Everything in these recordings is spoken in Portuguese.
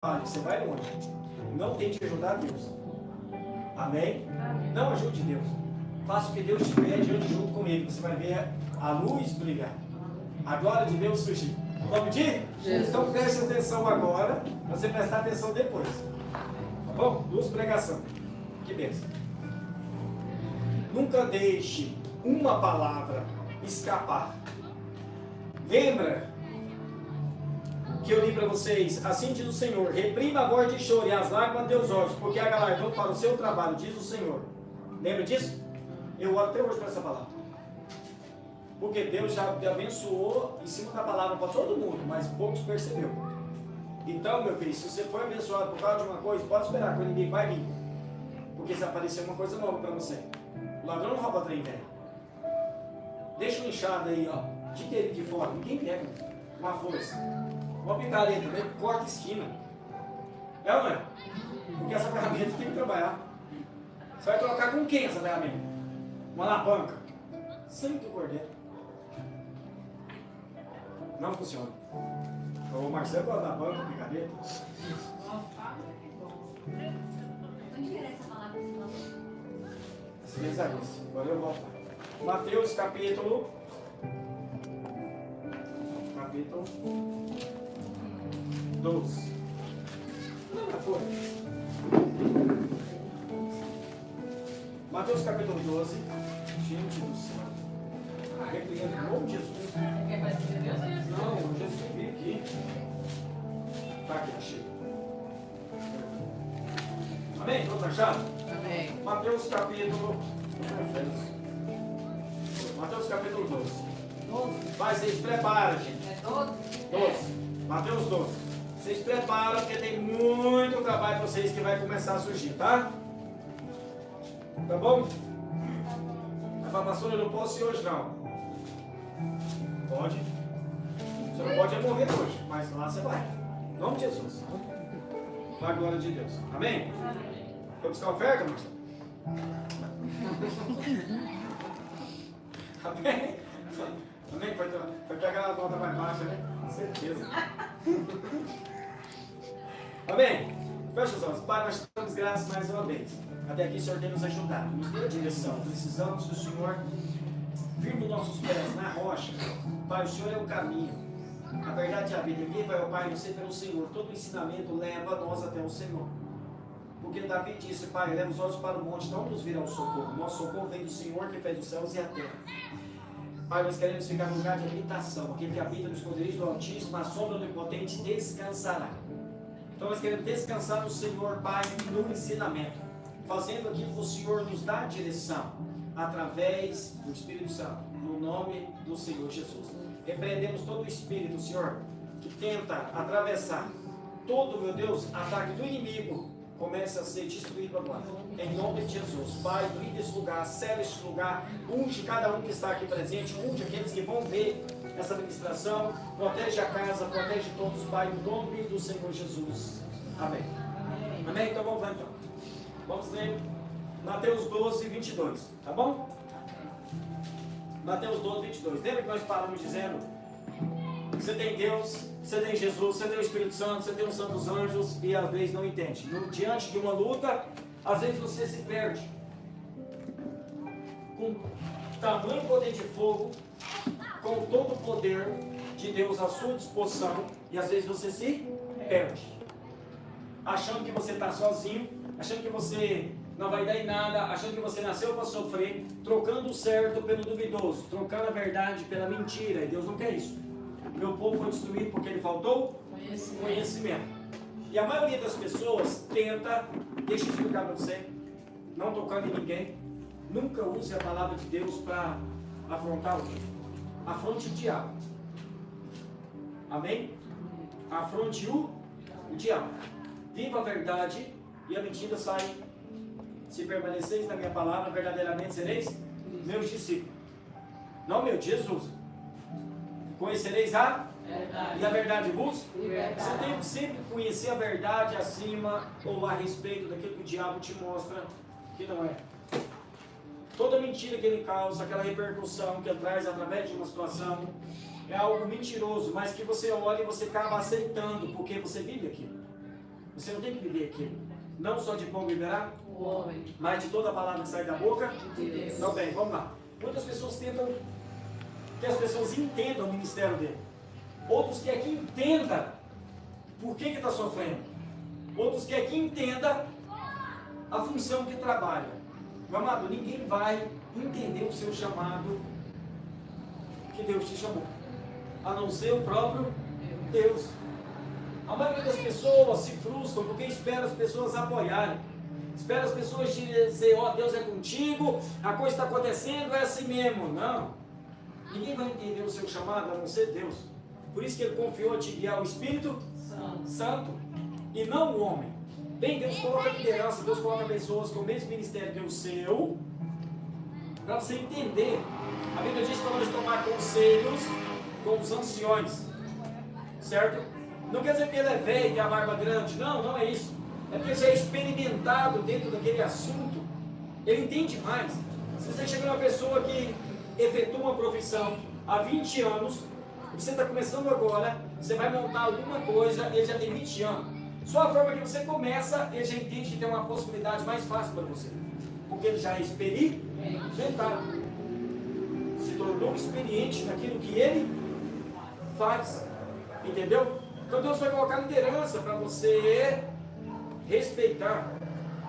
você vai longe. Não tente ajudar Deus. Amém? Não ajude Deus. Faça o que Deus te pede, ande junto com Ele. Você vai ver a luz brilhar. A glória de Deus surgir. Vamos de? Então preste atenção agora, para você prestar atenção depois. Tá bom? Duas pregação. Que bênção. Nunca deixe uma palavra escapar. Lembra que eu li para vocês, assim diz o Senhor, reprima a voz de choro e as lágrimas de teus olhos, porque há galardão para o seu trabalho, diz o Senhor. Lembra disso? Eu oro até hoje para essa palavra. Porque Deus já abençoou em cima da palavra para todo mundo, mas poucos perceberam. Então, meu filho, se você for abençoado por causa de uma coisa, pode esperar que o inimigo vai vir. Porque se aparecer uma coisa nova para você. O ladrão não rouba trem velho. Deixa um inchado aí, ó, de dele de fora, ninguém pega. Uma força. Uma picareta, né? Corta esquina. É ou não é? Porque essa ferramenta tem que trabalhar. Você vai trocar com quem essa ferramenta? Uma alavanca. Sangue do cordeiro. Não funciona. O Marcelo gosta da banca, picareta. Onde era essa palavra que você falou? Especialista. Agora eu volto. Mateus capítulo 12. Não foi. Mateus capítulo 12. Gente do céu. Repreendo em nome de Jesus. Quer mais de Deus ou Jesus? Não, Jesus que veio aqui. Tá aqui, achei. Amém? Todos acharam? Amém. Mateus capítulo. Mateus capítulo 12. 12? Vai, vocês preparam, gente. É 12? 12. Mateus 12. Vocês preparam porque tem muito trabalho para vocês que vai começar a surgir, tá? Tá bom? A pastora, eu não posso ir hoje não. Pode. Você não pode morrer hoje, mas lá você vai. Em nome de Jesus. Para a glória de Deus. Amém? Foi buscar oferta, Marcelo? Amém? Amém? Foi pegar a nota mais baixa, né? Com certeza. Amém? Fecha os olhos. Pai, nós te damos graças mais uma vez. Até aqui o Senhor tem nos ajudado, nos deu direção. Precisamos que o Senhor firme os nossos pés na rocha. Pai, o Senhor é o caminho, a verdade e a vida. Ninguém vai ao Pai, não sei pelo Senhor. Todo ensinamento leva nós até o Senhor. Porque Davi disse, Pai, leva os olhos para o monte, não nos virá o socorro. Nosso socorro vem do Senhor que fez os céus e a terra. Pai, nós queremos ficar no lugar de habitação. Aquele que habita no esconderijo do Altíssimo, a sombra do Onipotente descansará. Então nós queremos descansar no Senhor, Pai, no ensinamento. Fazendo aquilo que o Senhor nos dá direção. Através do Espírito Santo. No nome do Senhor Jesus. Repreendemos todo o Espírito, Senhor, que tenta atravessar todo, meu Deus, ataque do inimigo. Começa a ser destruído agora. Em nome de Jesus. Pai, brinda esse lugar, sela este lugar. Unge cada um que está aqui presente. Unge aqueles que vão ver essa ministração. Protege a casa, protege todos, Pai, no nome do Senhor Jesus. Amém. Amém? Então vamos lá então. Vamos ler Mateus 12, 22. Tá bom? Mateus 12, 22. Lembra que nós paramos dizendo que você tem Deus, você tem Jesus, você tem o Espírito Santo, você tem os santos anjos e às vezes não entende. Diante de uma luta, às vezes você se perde. Com tamanho poder de fogo, com todo o poder de Deus à sua disposição, e às vezes você se perde. Achando que você está sozinho, achando que você não vai dar em nada, achando que você nasceu para sofrer, trocando o certo pelo duvidoso, trocando a verdade pela mentira, e Deus não quer isso. Meu povo foi destruído porque ele faltou conhecimento. E a maioria das pessoas tenta, deixa eu explicar para você, não tocando em ninguém, nunca use a palavra de Deus para afrontar alguém. Afronte o diabo. Amém? Afronte o diabo. Viva a verdade e a mentira sai. Se permaneceis na minha palavra, verdadeiramente sereis meus discípulos. Não meu, Jesus. Conhecereis a verdade. E a verdade vos? Libertar. Você tem que sempre conhecer a verdade acima ou a respeito daquilo que o diabo te mostra que não é. Toda mentira que ele causa, aquela repercussão que ele traz através de uma situação, é algo mentiroso, mas que você olha e você acaba aceitando, porque você vive aquilo. Você não tem que viver aquilo. Não só de pão viverá, O homem mas de toda a palavra que sai da boca. de Deus. Então, bem, vamos lá. Muitas pessoas tentam que as pessoas entendam o ministério dele. Outros querem que entenda por que está sofrendo. Outros querem que entenda a função que trabalha. Meu amado, ninguém vai entender o seu chamado que Deus te chamou, a não ser o próprio Deus. A maioria das pessoas se frustram porque espera as pessoas apoiarem. Espera as pessoas dizer, ó, Deus é contigo, a coisa está acontecendo, é assim mesmo. Não. Ninguém vai entender o seu chamado a não ser Deus. Por isso que ele confiou a te guiar o Espírito Santo e não o homem. Bem, Deus coloca liderança, Deus coloca pessoas com o mesmo ministério que o seu, para você entender. A Bíblia diz que nós vamos tomar conselhos com os anciões, certo? Não quer dizer que ele é velho e tem a barba grande, não, não é isso. É porque ele já é experimentado dentro daquele assunto, ele entende mais. Se você chega numa pessoa que efetua uma profissão há 20 anos, você está começando agora, você vai montar alguma coisa, ele já tem 20 anos. Só a forma que você começa, ele já entende que tem uma possibilidade mais fácil para você. Porque ele já é experimentado. Se tornou experiente naquilo que ele faz. Entendeu? Então Deus vai colocar liderança para você respeitar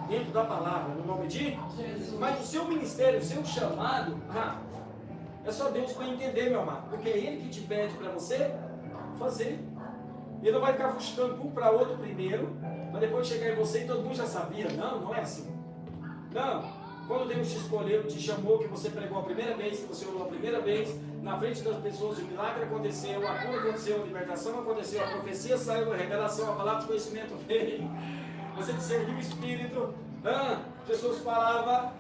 dentro da palavra, no nome de Jesus. Mas o seu ministério, o seu chamado, é só Deus para entender, meu amado. Porque é Ele que te pede para você fazer. Ele não vai ficar buscando um para outro primeiro, para depois chegar em você e todo mundo já sabia. Não, não é assim. Não. Quando Deus te escolheu, te chamou, que você pregou a primeira vez, que você orou a primeira vez, na frente das pessoas o milagre aconteceu, a cura aconteceu, a libertação aconteceu, a profecia saiu, a revelação, a palavra de conhecimento veio. Você discerniu o Espírito. As pessoas falavam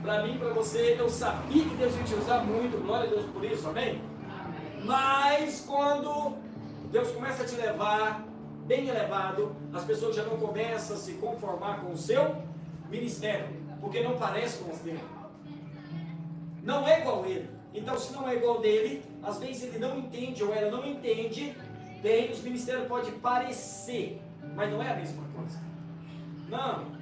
para mim, para você, eu sabia que Deus ia te usar muito, glória a Deus por isso, amém? Mas quando Deus começa a te levar bem elevado, as pessoas já não começam a se conformar com o seu ministério, porque não parece com os dele. Não é igual ele. Então, se não é igual dele, às vezes ele não entende ou ela não entende, bem, os ministérios podem parecer, mas não é a mesma coisa. Não.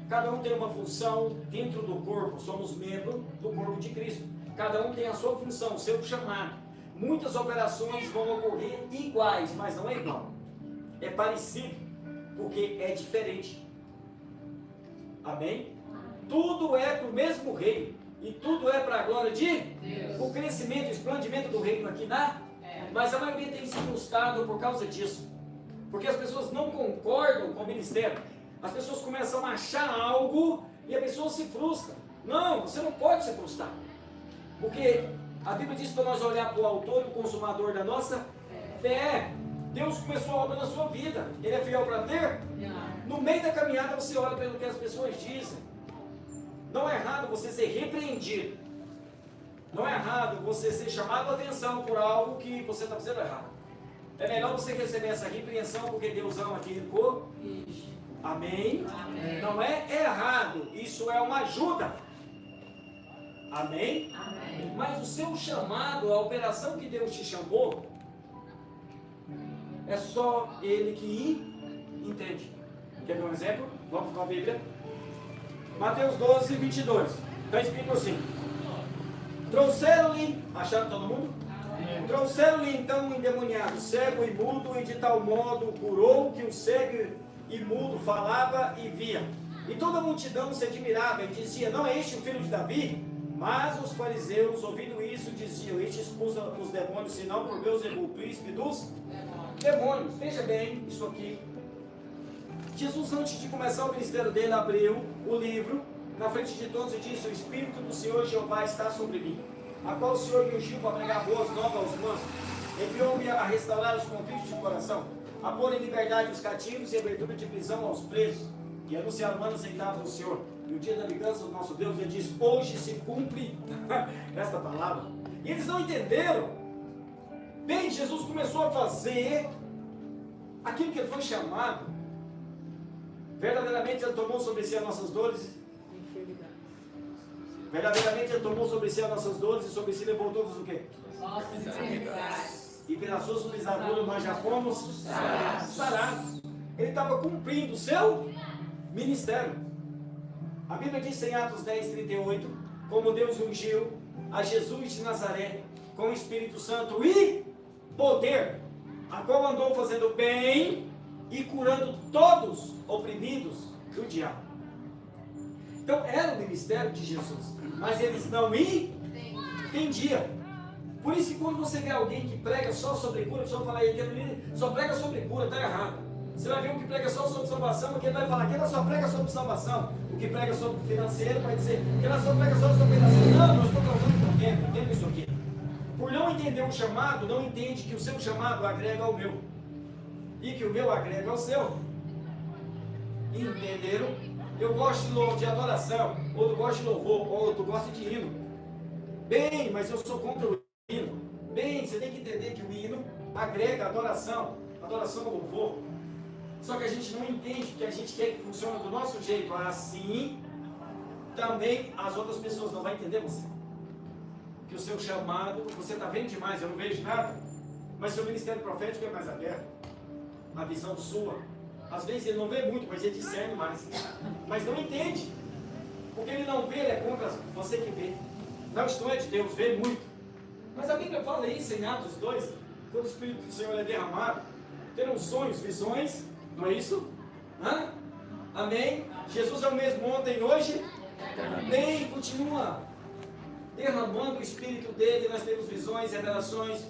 Cada um tem uma função dentro do corpo, somos membros do corpo de Cristo. Cada um tem a sua função, o seu chamado. Muitas operações vão ocorrer iguais, mas não é igual. É parecido, porque é diferente. Amém? Tudo é para o mesmo reino. E tudo é para a glória de Deus. O crescimento, o expandimento do reino aqui na... Mas a maioria tem se frustrado por causa disso. Porque as pessoas não concordam com o ministério. As pessoas começam a achar algo e a pessoa se frustra. Não, você não pode se frustrar. Porque a Bíblia diz para nós olhar para o autor e o consumador da nossa fé. Deus começou a obra na sua vida. Ele é fiel para ter? No meio da caminhada você olha pelo que as pessoas dizem. Não é errado você ser repreendido. Não é errado você ser chamado a atenção por algo que você está fazendo errado. É melhor você receber essa repreensão porque Deus ama aquele corpo. Amém? Amém? Não é errado. Isso é uma ajuda. Amém? Amém? Mas o seu chamado, a operação que Deus te chamou, é só Ele que entende. Quer ver um exemplo? Vamos para a Bíblia. Mateus 12, 22. Está escrito assim. Trouxeram-lhe, acharam todo mundo? Trouxeram-lhe então um endemoniado, cego e mudo, e de tal modo curou que o cego e mudo falava e via. E toda a multidão se admirava e dizia, não é este o filho de Davi? Mas os fariseus, ouvindo isso, diziam, este expulsa os demônios, senão por Beelzebul, príncipe dos demônios. Veja bem isso aqui. Jesus, antes de começar o ministério dele, abriu o livro na frente de todos e disse, o Espírito do Senhor Jeová está sobre mim, a qual o Senhor me ungiu para pregar boas novas aos mansos, enviou-me a restaurar os contritos de coração, a pôr em liberdade os cativos e abertura de prisão aos presos, e anunciar o ano aceitável do Senhor. No dia da vingança do nosso Deus, ele diz, hoje se cumpre esta palavra. E eles não entenderam. Bem, Jesus começou a fazer aquilo que ele foi chamado. Verdadeiramente ele tomou sobre si as nossas dores. Verdadeiramente ele tomou sobre si as nossas dores e sobre si levou todos o quê? Nossas enfermidades. E pelas suas pisaduras nós já fomos sarados. ele estava cumprindo o seu ministério. A Bíblia diz em Atos 10:38, como Deus ungiu a Jesus de Nazaré com o Espírito Santo e poder, a qual andou fazendo bem e curando todos oprimidos do diabo. Então era o ministério de Jesus, mas eles não entendiam. Por isso que quando você vê alguém que prega só sobre cura, a pessoa fala, ele só prega sobre cura, está errado. Você vai ver um que prega só sobre salvação, porque ele vai falar que ela só prega sobre salvação. O que prega sobre financeiro vai dizer que ela só prega só sobre financeiro. Não, eu estou causando contento, entenda isso aqui. Por não entender o chamado, não entende que o seu chamado agrega ao meu. E que o meu agrega ao seu. Entenderam? Eu gosto de adoração, outro gosta de louvor, outro gosta de hino. Bem, mas eu sou contra o hino. Bem, você tem que entender que o hino agrega a adoração ao louvor. Só que a gente não entende que a gente quer que funcione do nosso jeito. Assim, também as outras pessoas não vão entender você. Que o seu chamado, você está vendo demais, eu não vejo nada. Mas seu ministério profético é mais aberto. A visão sua. Às vezes ele não vê muito, mas ele discerne mais. Mas não entende. Porque ele não vê, ele é contra você que vê. Não, isto é de Deus, vê muito. Mas a Bíblia fala isso em Atos 2, quando o Espírito do Senhor é derramado, terão sonhos, visões, não é isso? Hã? Amém? Jesus é o mesmo ontem, hoje? Amém, continua derramando o Espírito dele, nós temos visões, revelações,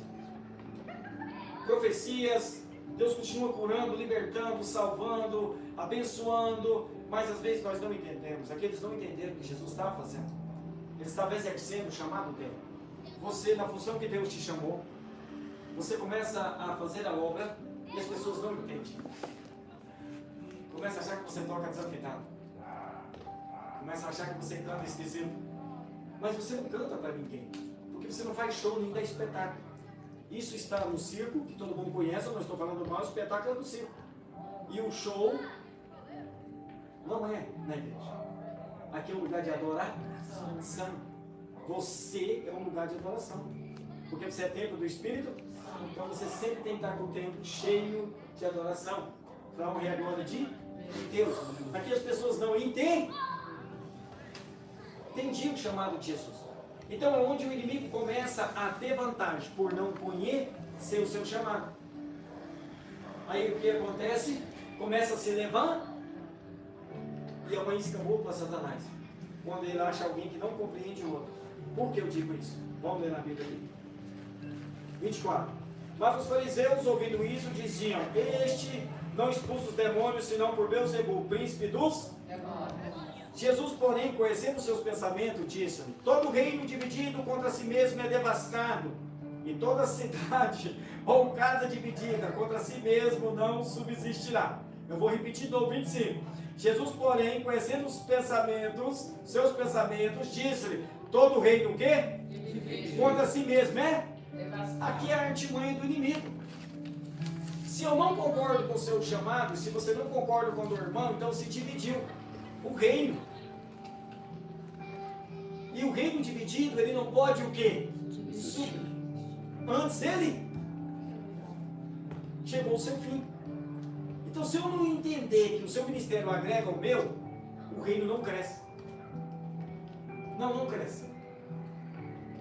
profecias. Deus continua curando, libertando, salvando, abençoando, mas às vezes nós não entendemos. Aqueles não entenderam o que Jesus estava fazendo. Ele estava exercendo o chamado dele. Você, na função que Deus te chamou, você começa a fazer a obra e as pessoas não entendem. Começa a achar que você toca desafinado. Começa a achar que você canta esquisito. Mas você não canta para ninguém, porque você não faz show nem dá espetáculo. Isso está no circo, que todo mundo conhece, eu não estou falando mal, o espetáculo é do circo. E o show não é na igreja. Aqui é um lugar de adoração. Você é um lugar de adoração. Porque você é templo do Espírito, então você sempre tem que estar com o templo cheio de adoração. Para a honra e a glória de Deus. Aqui as pessoas não entendiam o chamado de Jesus. Então é onde o inimigo começa a ter vantagem, por não conhecer o seu chamado. Aí o que acontece? Começa a se levantar e é uma isca boa para Satanás. Quando ele acha alguém que não compreende o outro. Por que eu digo isso? Vamos ler na Bíblia aqui. 24. Mas os fariseus, ouvindo isso, diziam: este não expulsa os demônios, senão por Beelzebul, príncipe dos demônios. Jesus, porém, conhecendo seus pensamentos, disse-lhe: todo reino dividido contra si mesmo é devastado, e toda cidade ou casa dividida contra si mesmo não subsistirá. Eu vou repetir do 25. Jesus, porém, conhecendo os pensamentos, seus pensamentos, disse-lhe: todo reino o quê? Dividido contra si mesmo é devastado. Aqui é a artimanha do inimigo. Se eu não concordo com o seu chamado, se você não concorda com o teu irmão, então se dividiu o reino. E o reino dividido, ele não pode o quê? Antes ele chegou ao seu fim. Então, se eu não entender que o seu ministério agrega ao meu, o reino não cresce. Não cresce.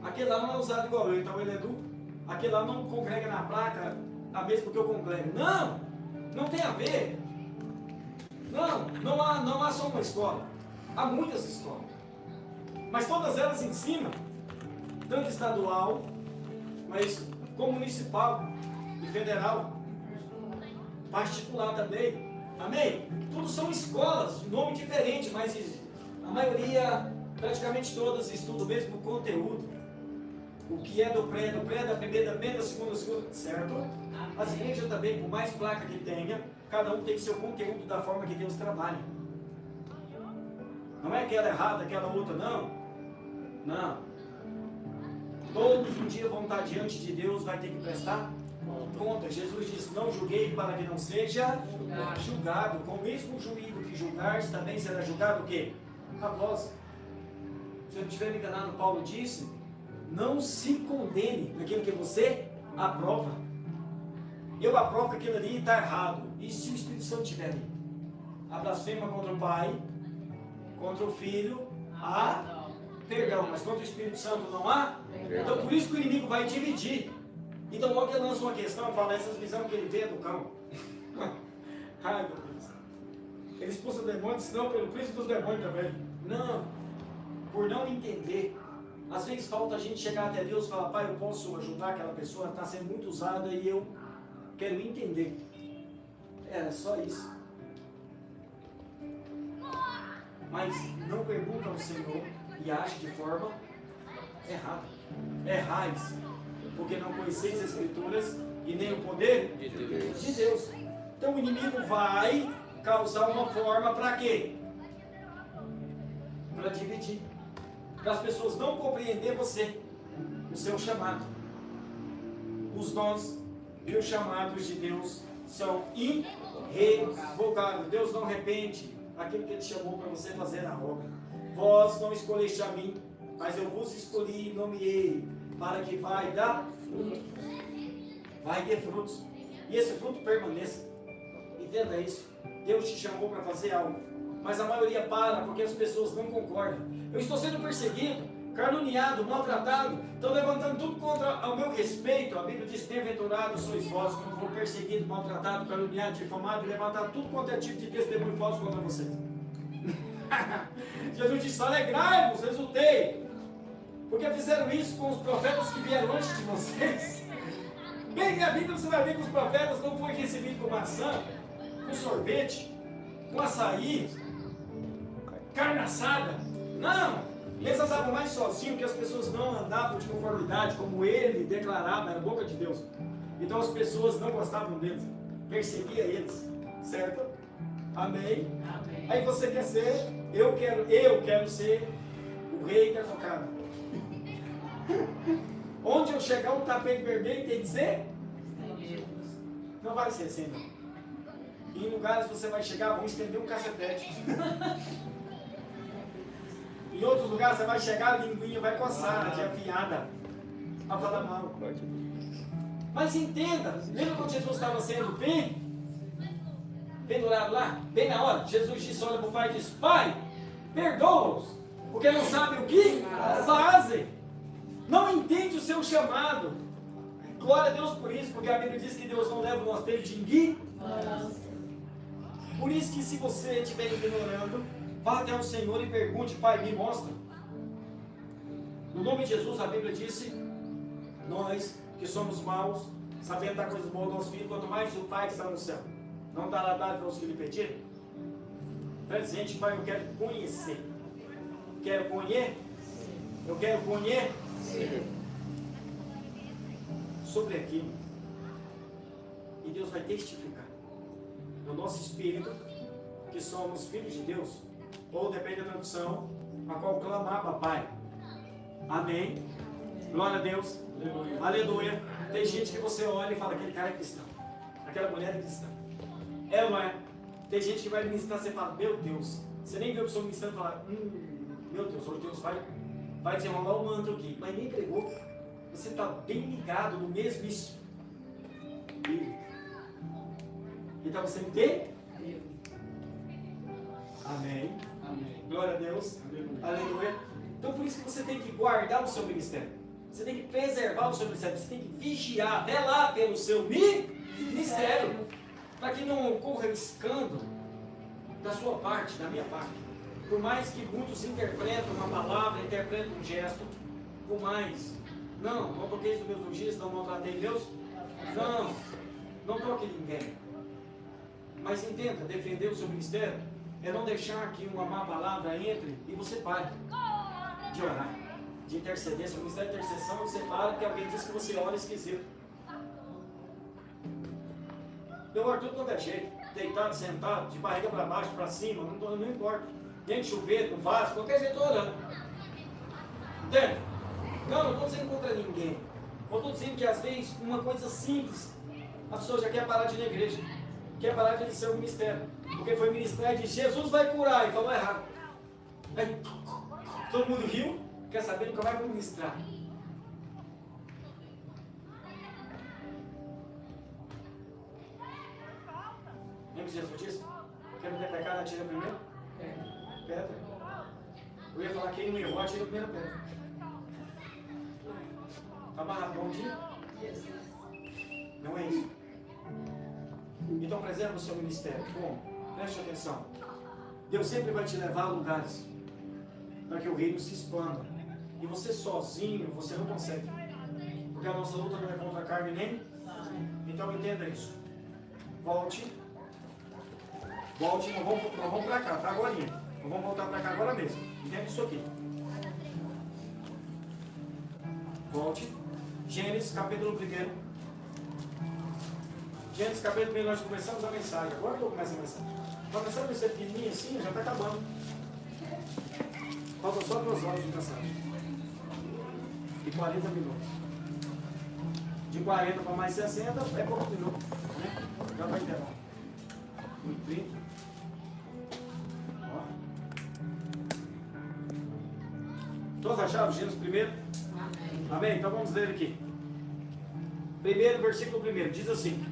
Aquele lá não é usado igual eu, então ele é do. Aquele lá não congrega na placa a mesma que eu congrego. Não tem a ver. Não há só uma escola. Há muitas escolas. Mas todas elas ensinam, tanto estadual, mas como municipal e federal, particular também. Amém? Tudo são escolas, nome diferente, mas a maioria, praticamente todas, estudam o mesmo conteúdo. O que é do pré, da primeira, da segunda, certo? As igrejas também, por mais placa que tenha, cada um tem seu conteúdo da forma que Deus trabalha. Não é aquela errada, aquela outra, não. Todos um dia vão estar diante de Deus, vai ter que prestar conta. Jesus disse: não julguei para que não seja julgado. Com o mesmo juízo que julgares, também será julgado o quê? A vós. Se eu não estiver me enganado, Paulo disse: não se condene naquilo que você aprova. Eu aprovo que aquilo ali está errado. E se o Espírito Santo estiver ali? A blasfema contra o Pai, contra o Filho, há perdão. Mas contra o Espírito Santo não há? Então por isso que o inimigo vai dividir. Então logo ele lança uma questão, fala essas visões que ele vê do cão. Ai meu Deus. Ele expulsa demônios, não pelo príncipe dos demônios também. Não. Por não entender. Às vezes falta a gente chegar até Deus e falar, Pai, eu posso ajudar aquela pessoa, está sendo muito usada e eu quero entender. Era só isso. Mas não pergunta ao Senhor e age de forma errada. Errais, porque não conheceis as Escrituras e nem o poder de Deus. Então o inimigo vai causar uma forma para quê? Para dividir. Para as pessoas não compreender você, o seu chamado. Os dons e os chamados de Deus são irrevogáveis. Deus não arrepende aquilo que Ele chamou para você fazer na obra. Vós não escolheste a mim, mas eu vos escolhi e nomeei para que vai dar frutos. Vai ter frutos. E esse fruto permaneça. Entenda isso. Deus te chamou para fazer algo. Mas a maioria para porque as pessoas não concordam. Eu estou sendo perseguido, caluniado, maltratado. Estão levantando tudo contra o meu respeito. A Bíblia diz, bem-aventurados sois vós quando for perseguido, maltratado, caluniado, difamado e levantar tudo quanto é tipo de testemunho falso contra vocês. Jesus disse, alegrai-vos, exultei. Porque fizeram isso com os profetas que vieram antes de vocês. Bem, na Bíblia você vai ver que os profetas não foram recebidos com maçã, com sorvete, com açaí, carne assada. Não! Eles andavam mais sozinhos, que as pessoas não andavam de conformidade, como ele declarava na boca de Deus. Então as pessoas não gostavam deles, perseguia eles, certo? Amém? Amém. Aí você quer ser, eu quero ser o rei da tocada. Onde eu chegar um tapete vermelho tem que ser? Não vai ser assim, não. E em lugares você vai chegar, vão estender um cacetete. Em outros lugares você vai chegar, a linguinha vai coçar, de afiada, a falar mal. Mas entenda, lembra quando Jesus estava sendo pendurado lá? Bem na hora, Jesus disse, olha para o Pai e disse, Pai, perdoa-os, porque não sabem o que fazem. Não entende o seu chamado. Glória a Deus por isso, porque a Bíblia diz que Deus não leva o nosso tempo de ignorância. Por isso que se você estiver ignorando, vá até o Senhor e pergunte, Pai, me mostra. No nome de Jesus, a Bíblia disse, nós que somos maus, sabendo dar coisas boas aos nossos filhos, quanto mais o Pai que está no céu, não dará dádiva aos que lhe pedirem. Presente, Pai, eu quero conhecer. Quero conhecer. Eu quero conhecer sobre aquilo. E Deus vai testificar no nosso espírito que somos filhos de Deus, ou depende da tradução, a qual clamava Pai. Amém? Glória a Deus. Aleluia. Aleluia. Tem gente que você olha e fala, aquele cara é cristão, aquela mulher é cristã. É ou não é? Tem gente que vai ministrar, você fala, meu Deus. Você nem vê a pessoa ministrando e fala, meu Deus, hoje Deus vai desenrolar o manto aqui. Mas nem pregou. Você está bem ligado no mesmo espírito. Então você entende? Amém. Amém. Glória a Deus. Aleluia. Então por isso que você tem que guardar o seu ministério. Você tem que preservar o seu ministério. Você tem que vigiar, velar pelo seu ministério. Para que não ocorra escândalo da sua parte, da minha parte. Por mais que muitos interpretem uma palavra, interpretem um gesto, por mais. Não toquei nos meus ungidos, não maltratei meus. Não toque ninguém. Mas entenda, defender o seu ministério é não deixar que uma má palavra entre e você pare de orar, de interceder. Seu ministério de intercessão, você para porque alguém diz que você ora esquisito. Eu oro tudo quanto é jeito, deitado, sentado, de barriga para baixo, para cima, não importa. Dentro de chuveiro, no vaso, qualquer jeito eu orando. Entende? Não estou dizendo contra ninguém. Eu estou dizendo que às vezes uma coisa simples, a pessoa já quer parar de ir na igreja, quer parar de ser um ministério. Porque foi ministrar e disse, Jesus vai curar, e falou errado. Aí, todo mundo riu, quer saber, nunca mais vou ministrar. Jesus disse? Quem não tem pecado, atira primeiro? Pedra. Eu ia falar, quem não errou, atira a primeira pedra. Está amarrado bom dia? Não é isso. Então preserva o seu ministério. Como? Preste atenção. Deus sempre vai te levar a lugares para que o reino se expanda. E você sozinho, você não consegue. Porque a nossa luta não é contra a carne nem. Então entenda isso. Volte. Volte, nós vamos para cá, tá? Agora. Nós vamos voltar para cá agora mesmo. Entende isso aqui. Volte. Gênesis capítulo 1. Gênesis capítulo 1, nós começamos a mensagem. Agora que eu começo a mensagem. Começando a ser pequenininho assim, já está acabando. Faltam só 2 horas de mensagem. E 40 minutos. De 40 para mais 60 é pouco minuto. Né? Já vai intervalo. 1h30. Todos acharam Gênesis 1? Amém. Amém? Então vamos ler aqui. Primeiro, versículo 1. Diz assim.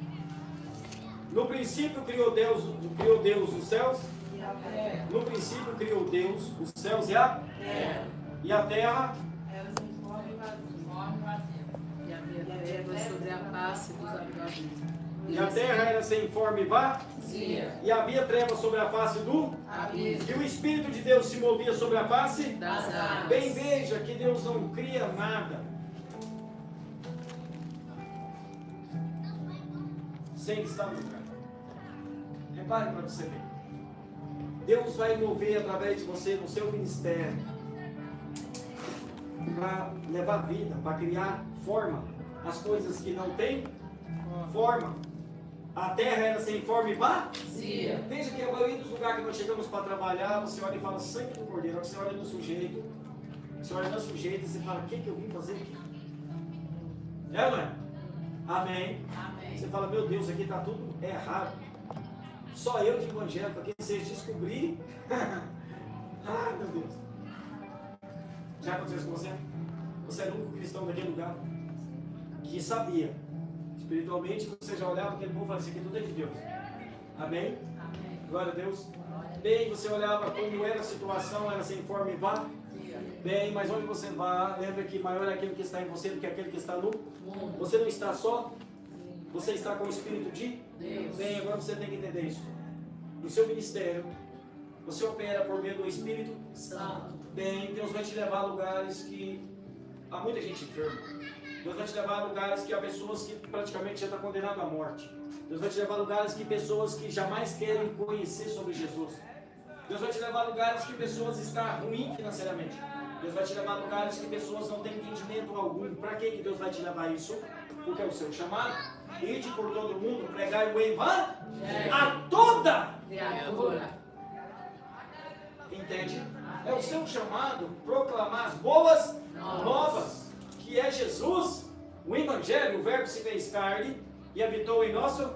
No princípio criou Deus os céus. No princípio criou Deus os céus e a terra. E a terra. Sobre a face dos abismos. E a terra era sem forma e vazia. E havia trevas sobre a face do abismo. E o Espírito de Deus se movia sobre a face das águas. Bem, veja que Deus não cria nada sem estar no lugar. Repare para você ver. Deus vai mover através de você no seu ministério para levar vida, para criar forma. As coisas que não têm forma. A terra era sem forma e vazia. Veja que a maioria dos lugares que nós chegamos para trabalhar, você olha e fala sangue do cordeiro. Você olha no sujeito, você olha na sujeita e você fala, o que eu vim fazer aqui? É, não é? Amém. Amém. Você fala, meu Deus, aqui está tudo errado. Só eu de evangélico aqui, vocês descobrirem. Ai, meu Deus. Já aconteceu isso com você? Você era o único cristão daquele lugar que sabia. Espiritualmente, você já olhava aquele povo e falava assim, que tudo é de Deus. Amém? Amém. Glória a Deus. Bem, você olhava como era a situação, era sem forma e vazia. Bem, mas onde você vai, lembra que maior é aquele que está em você do que aquele que está no mundo. Você não está só, você está com o Espírito de Deus. Bem, agora você tem que entender isso. No seu ministério, você opera por meio do Espírito Santo. Bem, Deus vai te levar a lugares que há muita gente enferma. Deus vai te levar a lugares que há pessoas que praticamente já estão condenadas à morte. Deus vai te levar a lugares que pessoas que jamais querem conhecer sobre Jesus. Deus vai te levar a lugares que pessoas estão ruins financeiramente. Deus vai te levar a lugares que pessoas não têm entendimento algum. Para que Deus vai te levar isso? Porque é o seu chamado. Ide por todo mundo, pregai o evangelho a toda criatura. Entende? É o seu chamado proclamar as boas novas. Que é Jesus, o Evangelho, o Verbo se fez carne e habitou em nosso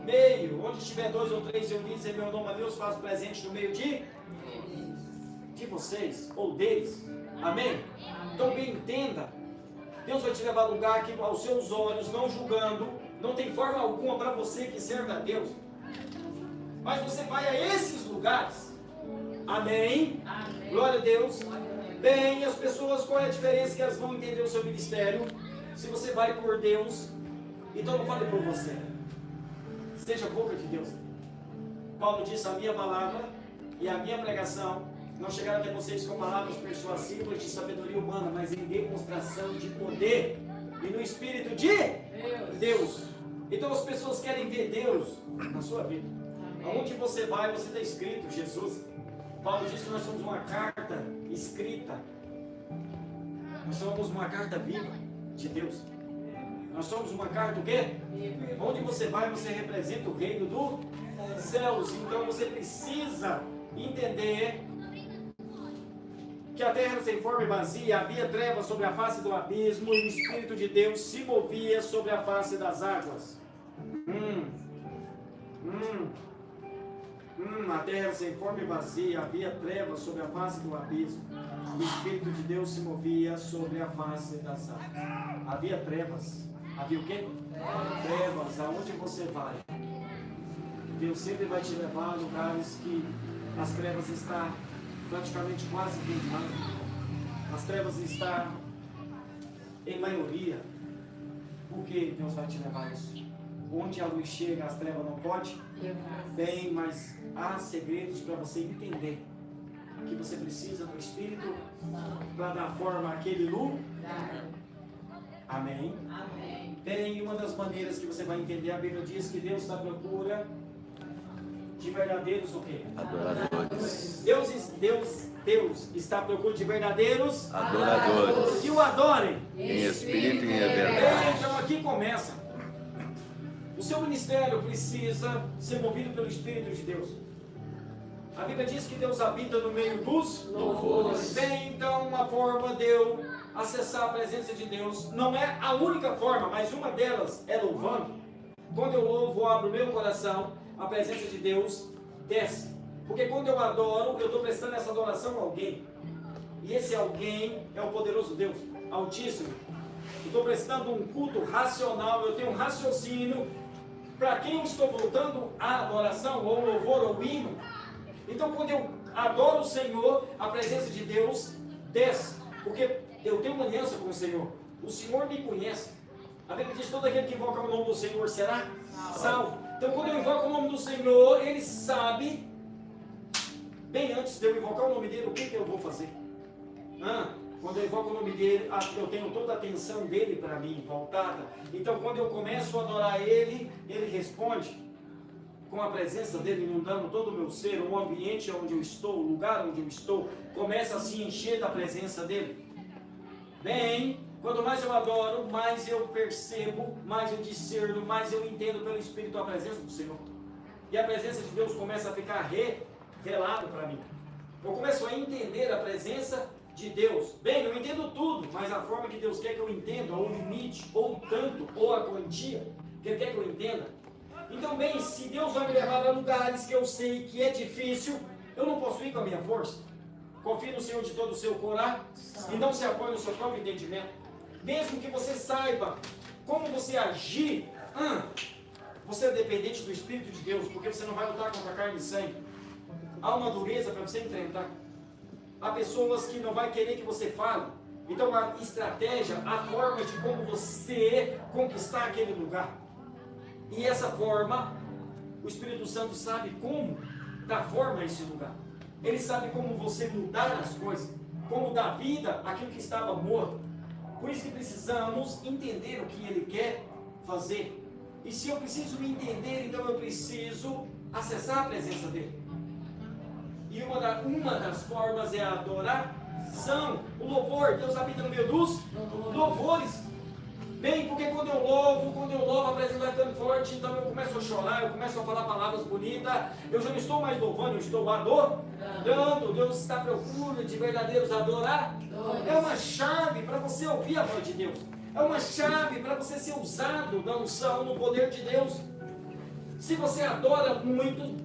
meio. Onde estiver 2 ou 3 reunidos em meu nome, a Deus faz presente no meio de vocês ou deles. Amém? Então bem entenda, Deus vai te levar a lugar que aos seus olhos, não julgando, não tem forma alguma para você que serve a Deus. Mas você vai a esses lugares. Amém? Amém. Glória a Deus. Bem, as pessoas, qual é a diferença que elas vão entender o seu ministério? Se você vai por Deus, então não fale por você. Seja a boca de Deus. Paulo disse, a minha palavra e a minha pregação não chegaram até vocês com palavras persuasivas de sabedoria humana, mas em demonstração de poder e no Espírito de Deus. Então as pessoas querem ver Deus na sua vida. Aonde você vai, você está escrito Jesus. Paulo diz que nós somos uma carta escrita. Nós somos uma carta viva de Deus. Nós somos uma carta o quê? Onde você vai, você representa o reino dos céus. Então você precisa entender que a terra sem forma e vazia, havia trevas sobre a face do abismo e o Espírito de Deus se movia sobre a face das águas. A terra sem forma e vazia, havia trevas sobre a face do abismo. O Espírito de Deus se movia sobre a face das águas. Havia trevas. Havia o quê? Trevas. Aonde você vai? Deus sempre vai te levar a lugares que as trevas estão praticamente quase reinando. As trevas estão em maioria. Por que Deus vai te levar a isso? Onde a luz chega, as trevas não podem? Bem, mas há segredos para você entender que você precisa do Espírito para dar forma àquele lugar. Amém? Tem uma das maneiras que você vai entender, a Bíblia diz que Deus está à procura de verdadeiros o quê? Adoradores. Deus está à procura de verdadeiros Adoradores. que o adorem. Em espírito e em verdade. Então aqui começa. O seu ministério precisa ser movido pelo Espírito de Deus. A Bíblia diz que Deus habita no meio dos Louvores. Tem então uma forma de eu acessar a presença de Deus. Não é a única forma, mas uma delas é louvando. Quando eu louvo, eu abro meu coração, a presença de Deus desce. Porque quando eu adoro, eu estou prestando essa adoração a alguém. E esse alguém é o poderoso Deus, Altíssimo. Eu estou prestando um culto racional, eu tenho um raciocínio para quem eu estou voltando a adoração, ou louvor, ou hino. Então quando eu adoro o Senhor, a presença de Deus desce. Porque eu tenho uma aliança com o Senhor. O Senhor me conhece. A Bíblia diz que todo aquele que invoca o nome do Senhor será salvo. Então quando eu invoco o nome do Senhor, Ele sabe, bem antes de eu invocar o nome dele, o que eu vou fazer. Quando eu invoco o nome dele, eu tenho toda a atenção dele para mim voltada. Então quando eu começo a adorar ele, ele responde com a presença dele inundando todo o meu ser, o ambiente onde eu estou, o lugar onde eu estou, começa a se encher da presença dele. Bem, quanto mais eu adoro, mais eu percebo, mais eu discerno, mais eu entendo pelo Espírito a presença do Senhor. E a presença de Deus começa a ficar revelado para mim. Eu começo a entender a presença de Deus. Bem, eu entendo tudo, mas a forma que Deus quer que eu entenda, ou o limite, ou o tanto, ou a quantia que Ele quer que eu entenda. Então, bem, se Deus vai me levar a lugares que eu sei que é difícil, eu não posso ir com a minha força. Confie no Senhor de todo o seu coração e não se apoie no seu próprio entendimento. Mesmo que você saiba como você agir, você é dependente do Espírito de Deus, porque você não vai lutar contra carne e sangue. Há uma dureza para você enfrentar. Há pessoas que não vai querer que você fale. Então a estratégia, a forma de como você conquistar aquele lugar. E essa forma, o Espírito Santo sabe como dar forma a esse lugar. Ele sabe como você mudar as coisas, como dar vida àquilo que estava morto. Por isso que precisamos entender o que Ele quer fazer. E se eu preciso entender, então eu preciso acessar a presença dEle. E uma das formas é a adoração, o louvor. Deus habita no meio dos louvores. Bem, porque quando eu louvo, a presença vai ficando forte, então eu começo a chorar, eu começo a falar palavras bonitas, eu já não estou mais louvando, eu estou adorando. Deus está à procura de verdadeiros adoradores. É uma chave para você ouvir a voz de Deus. É uma chave para você ser usado na unção, no poder de Deus. Se você adora muito,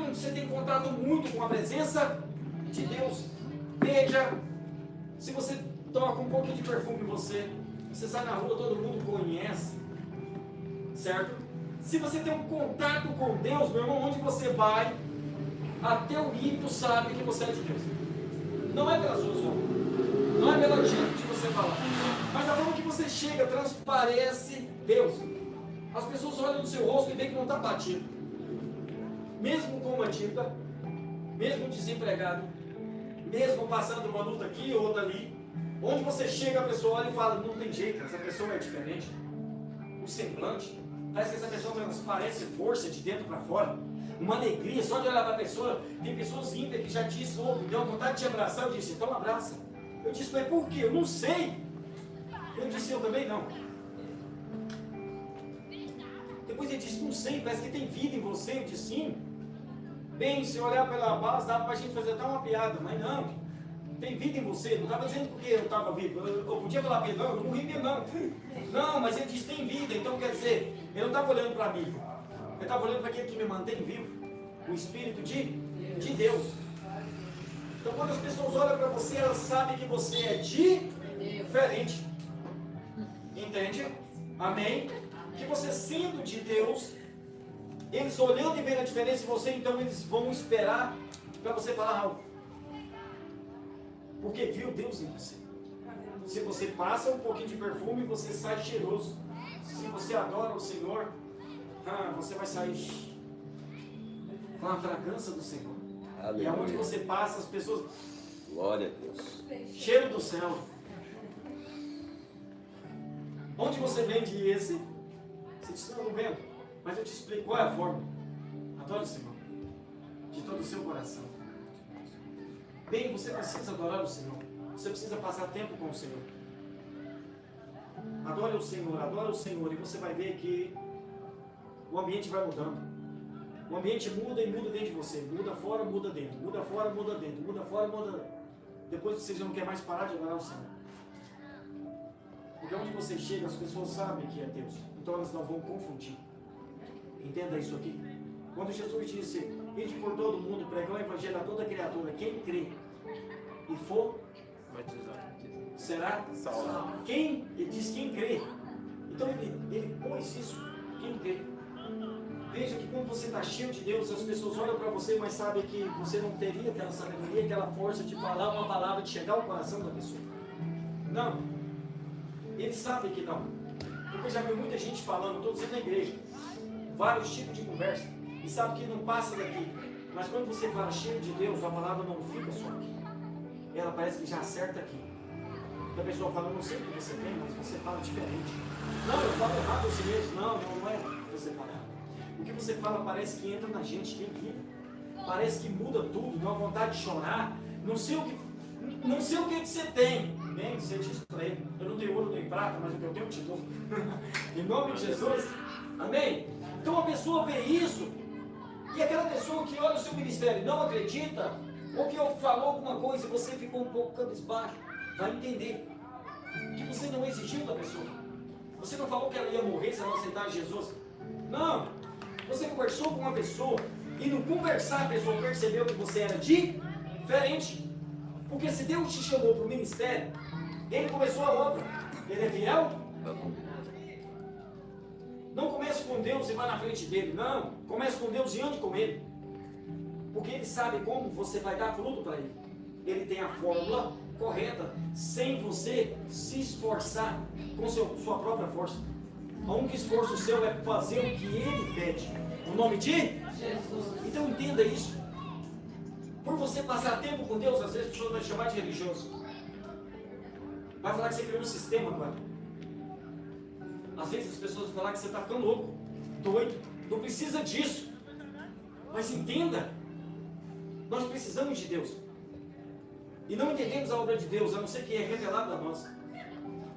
você tem contato muito com a presença de Deus. Veja, se você toca um pouquinho de perfume em você sai na rua, todo mundo conhece, certo? Se você tem um contato com Deus, meu irmão, onde você vai, até o ímpio sabe que você é de Deus. Não é pela sua zona, não é pelo jeito de você falar, mas a forma que você chega transparece Deus. As pessoas olham no seu rosto e veem que não está batido, mesmo com uma dívida, mesmo desempregado, mesmo passando uma luta aqui ou outra ali. Onde você chega, a pessoa olha e fala, não tem jeito, essa pessoa é diferente. O semblante, parece que essa pessoa parece força de dentro para fora. Uma alegria, só de olhar para a pessoa. Tem pessoas ímpias que já disse, deu vontade de te abraçar, eu disse, então abraça. Eu disse, mas por quê? Eu não sei. Eu disse, eu também não. Depois ele disse, não sei, parece que tem vida em você. Eu disse, sim. Bem, se olhar pela base, dava para a gente fazer até uma piada, mas não. Tem vida em você, não estava dizendo porque eu estava vivo. Eu podia falar para ele, não, eu não morri mesmo, não. Não, mas ele disse, tem vida, então quer dizer, ele não estava olhando para mim. Ele estava olhando para aquele que me mantém vivo. O Espírito de Deus. Então quando as pessoas olham para você, elas sabem que você é diferente. Entende? Amém? Que você sendo de Deus, Eles olhando e vendo a diferença em você, então eles vão esperar para você falar algo. Porque viu Deus em você. Se você passa um pouquinho de perfume, você sai cheiroso. Se você adora o Senhor, você vai sair com a fragrância do Senhor. Aleluia. E aonde você passa, as pessoas... Glória a Deus. Cheiro do céu. Onde você vende esse? Você diz, não vendo. Mas eu te explico qual é a forma. Adore o Senhor. De todo o seu coração. Bem, você precisa adorar o Senhor. Você precisa passar tempo com o Senhor. Adore o Senhor. E você vai ver que o ambiente vai mudando. O ambiente muda e muda dentro de você. Muda fora, muda dentro. Muda fora, muda dentro. Muda fora, muda dentro. Depois você já não quer mais parar de adorar o Senhor. Porque onde você chega, as pessoas sabem que é Deus. Então elas não vão confundir. Entenda isso aqui. Quando Jesus disse, ide por todo mundo, pregar o evangelho a toda criatura, quem crê e for, será salvo. Ele diz quem crê. Então ele pôs isso, quem crê. Veja que quando você está cheio de Deus, as pessoas olham para você, mas sabem que você não teria aquela sabedoria, aquela força de falar uma palavra, de chegar ao coração da pessoa. Não. Eles sabem que não. Porque já vi muita gente falando, estou dizendo na igreja, vários tipos de conversa, e sabe que não passa daqui. Mas quando você fala cheio de Deus, a palavra não fica só aqui. Ela parece que já acerta aqui. E a pessoa fala, não sei o que você tem, mas você fala diferente. Não, eu falo errado assim mesmo. Não é o que você fala errado. O que você fala parece que entra na gente, tem vida. Parece que muda tudo, dá uma vontade de chorar. Não sei o que você tem. Bem, você diz para ele, eu não tenho ouro nem prata, mas o que eu tenho eu te dou. Em nome de Jesus. Amém? Então a pessoa vê isso, e aquela pessoa que olha o seu ministério não acredita, ou que falou alguma coisa e você ficou um pouco cabisbaixo, vai entender que você não exigiu da pessoa. Você não falou que ela ia morrer se ela não aceitar Jesus. Não. Você conversou com uma pessoa e no conversar a pessoa percebeu que você era diferente. Porque se Deus te chamou para o ministério, Ele começou a obra. Ele é fiel? Não comece com Deus e vá na frente dele. Não. Comece com Deus e ande com Ele. Porque Ele sabe como você vai dar fruto para Ele. Ele tem a fórmula correta, sem você se esforçar com sua própria força. O único esforço seu é fazer o que Ele pede. O nome de Jesus. Então entenda isso. Por você passar tempo com Deus, às vezes as pessoas vão te chamar de religioso. Vai falar que você criou um sistema agora. Às vezes as pessoas vão falar que você está ficando louco, doido. Não precisa disso. Mas entenda, nós precisamos de Deus. E não entendemos a obra de Deus, a não ser que é revelado a nós.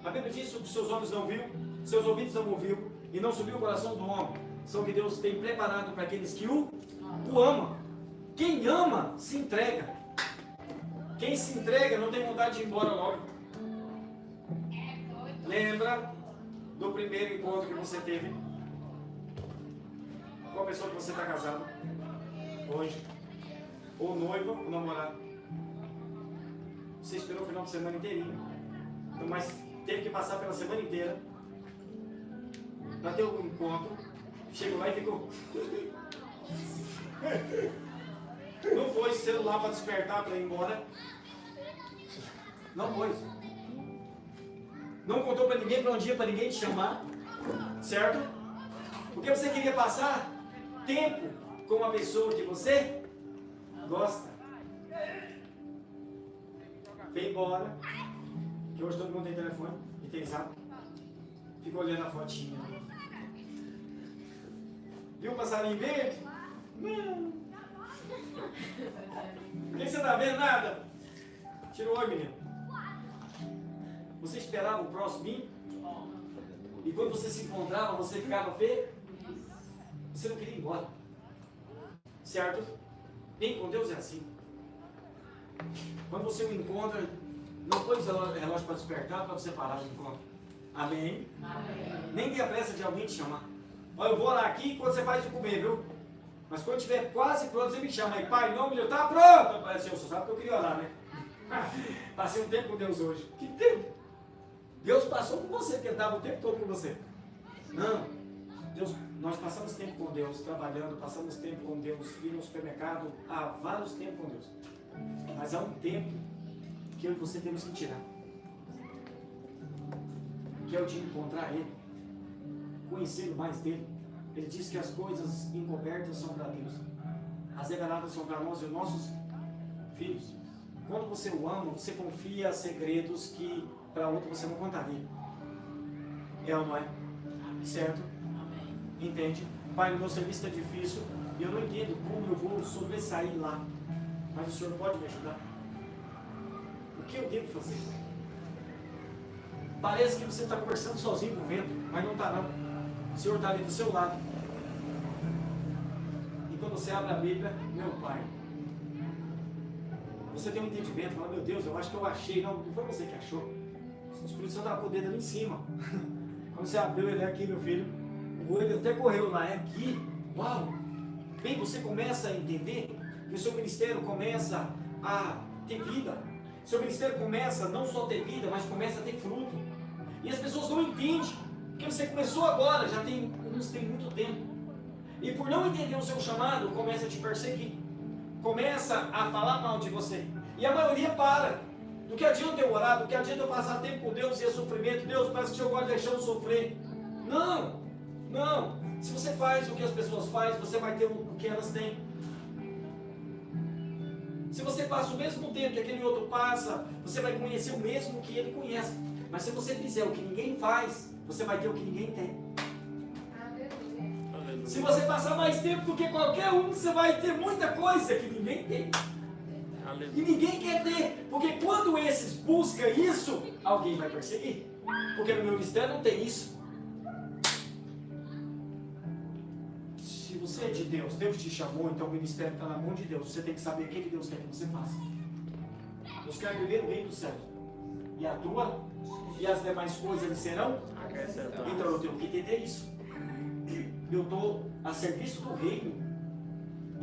A Bíblia diz que seus olhos não viram, seus ouvidos não ouviram, e não subiu o coração do homem. São que Deus tem preparado para aqueles que o amam. Quem ama, se entrega. Quem se entrega não tem vontade de ir embora logo. Lembra do primeiro encontro que você teve com a pessoa que você está casado hoje? Ou noiva, ou namorado. Você esperou o final de semana inteirinho, mas teve que passar pela semana inteira para ter um encontro. Chegou lá e ficou. Não pôs celular para despertar para ir embora. Não pôs. Não contou para ninguém para um dia, para ninguém te chamar. Certo? Porque você queria passar tempo com uma pessoa que você gosta. Vem embora. Que hoje todo mundo tem telefone e tem zap. Fica olhando a fotinha. Viu o passarinho verde? Não. Quem você está vendo? Nada. Tira o olho, menino. Você esperava o próximo vir? E quando você se encontrava, você ficava feio? Você não queria ir embora. Certo? Bem, com Deus é assim. Quando você o encontra, não põe o relógio para despertar para você parar de encontro. Amém? Amém? Nem tenha pressa de alguém te chamar. Olha, eu vou lá aqui quando você faz o comer, viu? Mas quando estiver quase pronto, você me chama aí, pai, não, meu, tá pronto. Apareceu, você sabe que eu queria orar, né? Passei um tempo com Deus hoje. Que tempo? Deus passou com você, porque ele estava o tempo todo com você. Não. Deus Nós passamos tempo com Deus trabalhando, passamos tempo com Deus indo no supermercado, há vários tempos com Deus. Mas há um tempo que eu e você temos que tirar. Que é o de encontrar Ele, conhecer mais dele. Ele diz que as coisas encobertas são para Deus, as reveladas são para nós e os nossos filhos. Quando você o ama, você confia segredos que para outro você não contaria. É ou não é? Certo? Entende? Pai, meu serviço está difícil e eu não entendo como eu vou sobressair lá. Mas o Senhor pode me ajudar? O que eu devo fazer? Parece que você está conversando sozinho com o vento, mas não está não. O Senhor está ali do seu lado. E quando você abre a Bíblia, meu Pai, você tem um entendimento, fala, meu Deus, eu acho que eu achei. Não, não foi você que achou. O Espírito Santo estava com o dedo ali em cima. Quando você abriu ele aqui, meu filho, o olho até correu lá, é aqui. Uau! Bem, você começa a entender que o seu ministério começa a ter vida. O seu ministério começa não só a ter vida, mas começa a ter fruto. E as pessoas não entendem, porque você começou agora, já tem uns tem muito tempo. E por não entender o seu chamado, começa a te perseguir. Começa a falar mal de você. E a maioria para. Do que adianta eu orar, do que adianta eu passar tempo com Deus e é sofrimento. Deus, parece que o Senhor gosta de deixar eu sofrer. Não, não. Se você faz o que as pessoas fazem, você vai ter o que elas têm. Se você passa o mesmo tempo que aquele outro passa, você vai conhecer o mesmo que ele conhece. Mas se você fizer o que ninguém faz, você vai ter o que ninguém tem. Se você passar mais tempo do que qualquer um, você vai ter muita coisa que ninguém tem. E ninguém quer ter, porque quando esses buscam isso, alguém vai perseguir. Porque no meu ministério não tem isso. Se você é de Deus, Deus te chamou, então o ministério está na mão de Deus. Você tem que saber o que Deus quer que você faça. Buscar primeiro o reino do céu. E a tua e as demais coisas eles serão. Então eu tenho que entender isso. Eu estou a serviço do reino.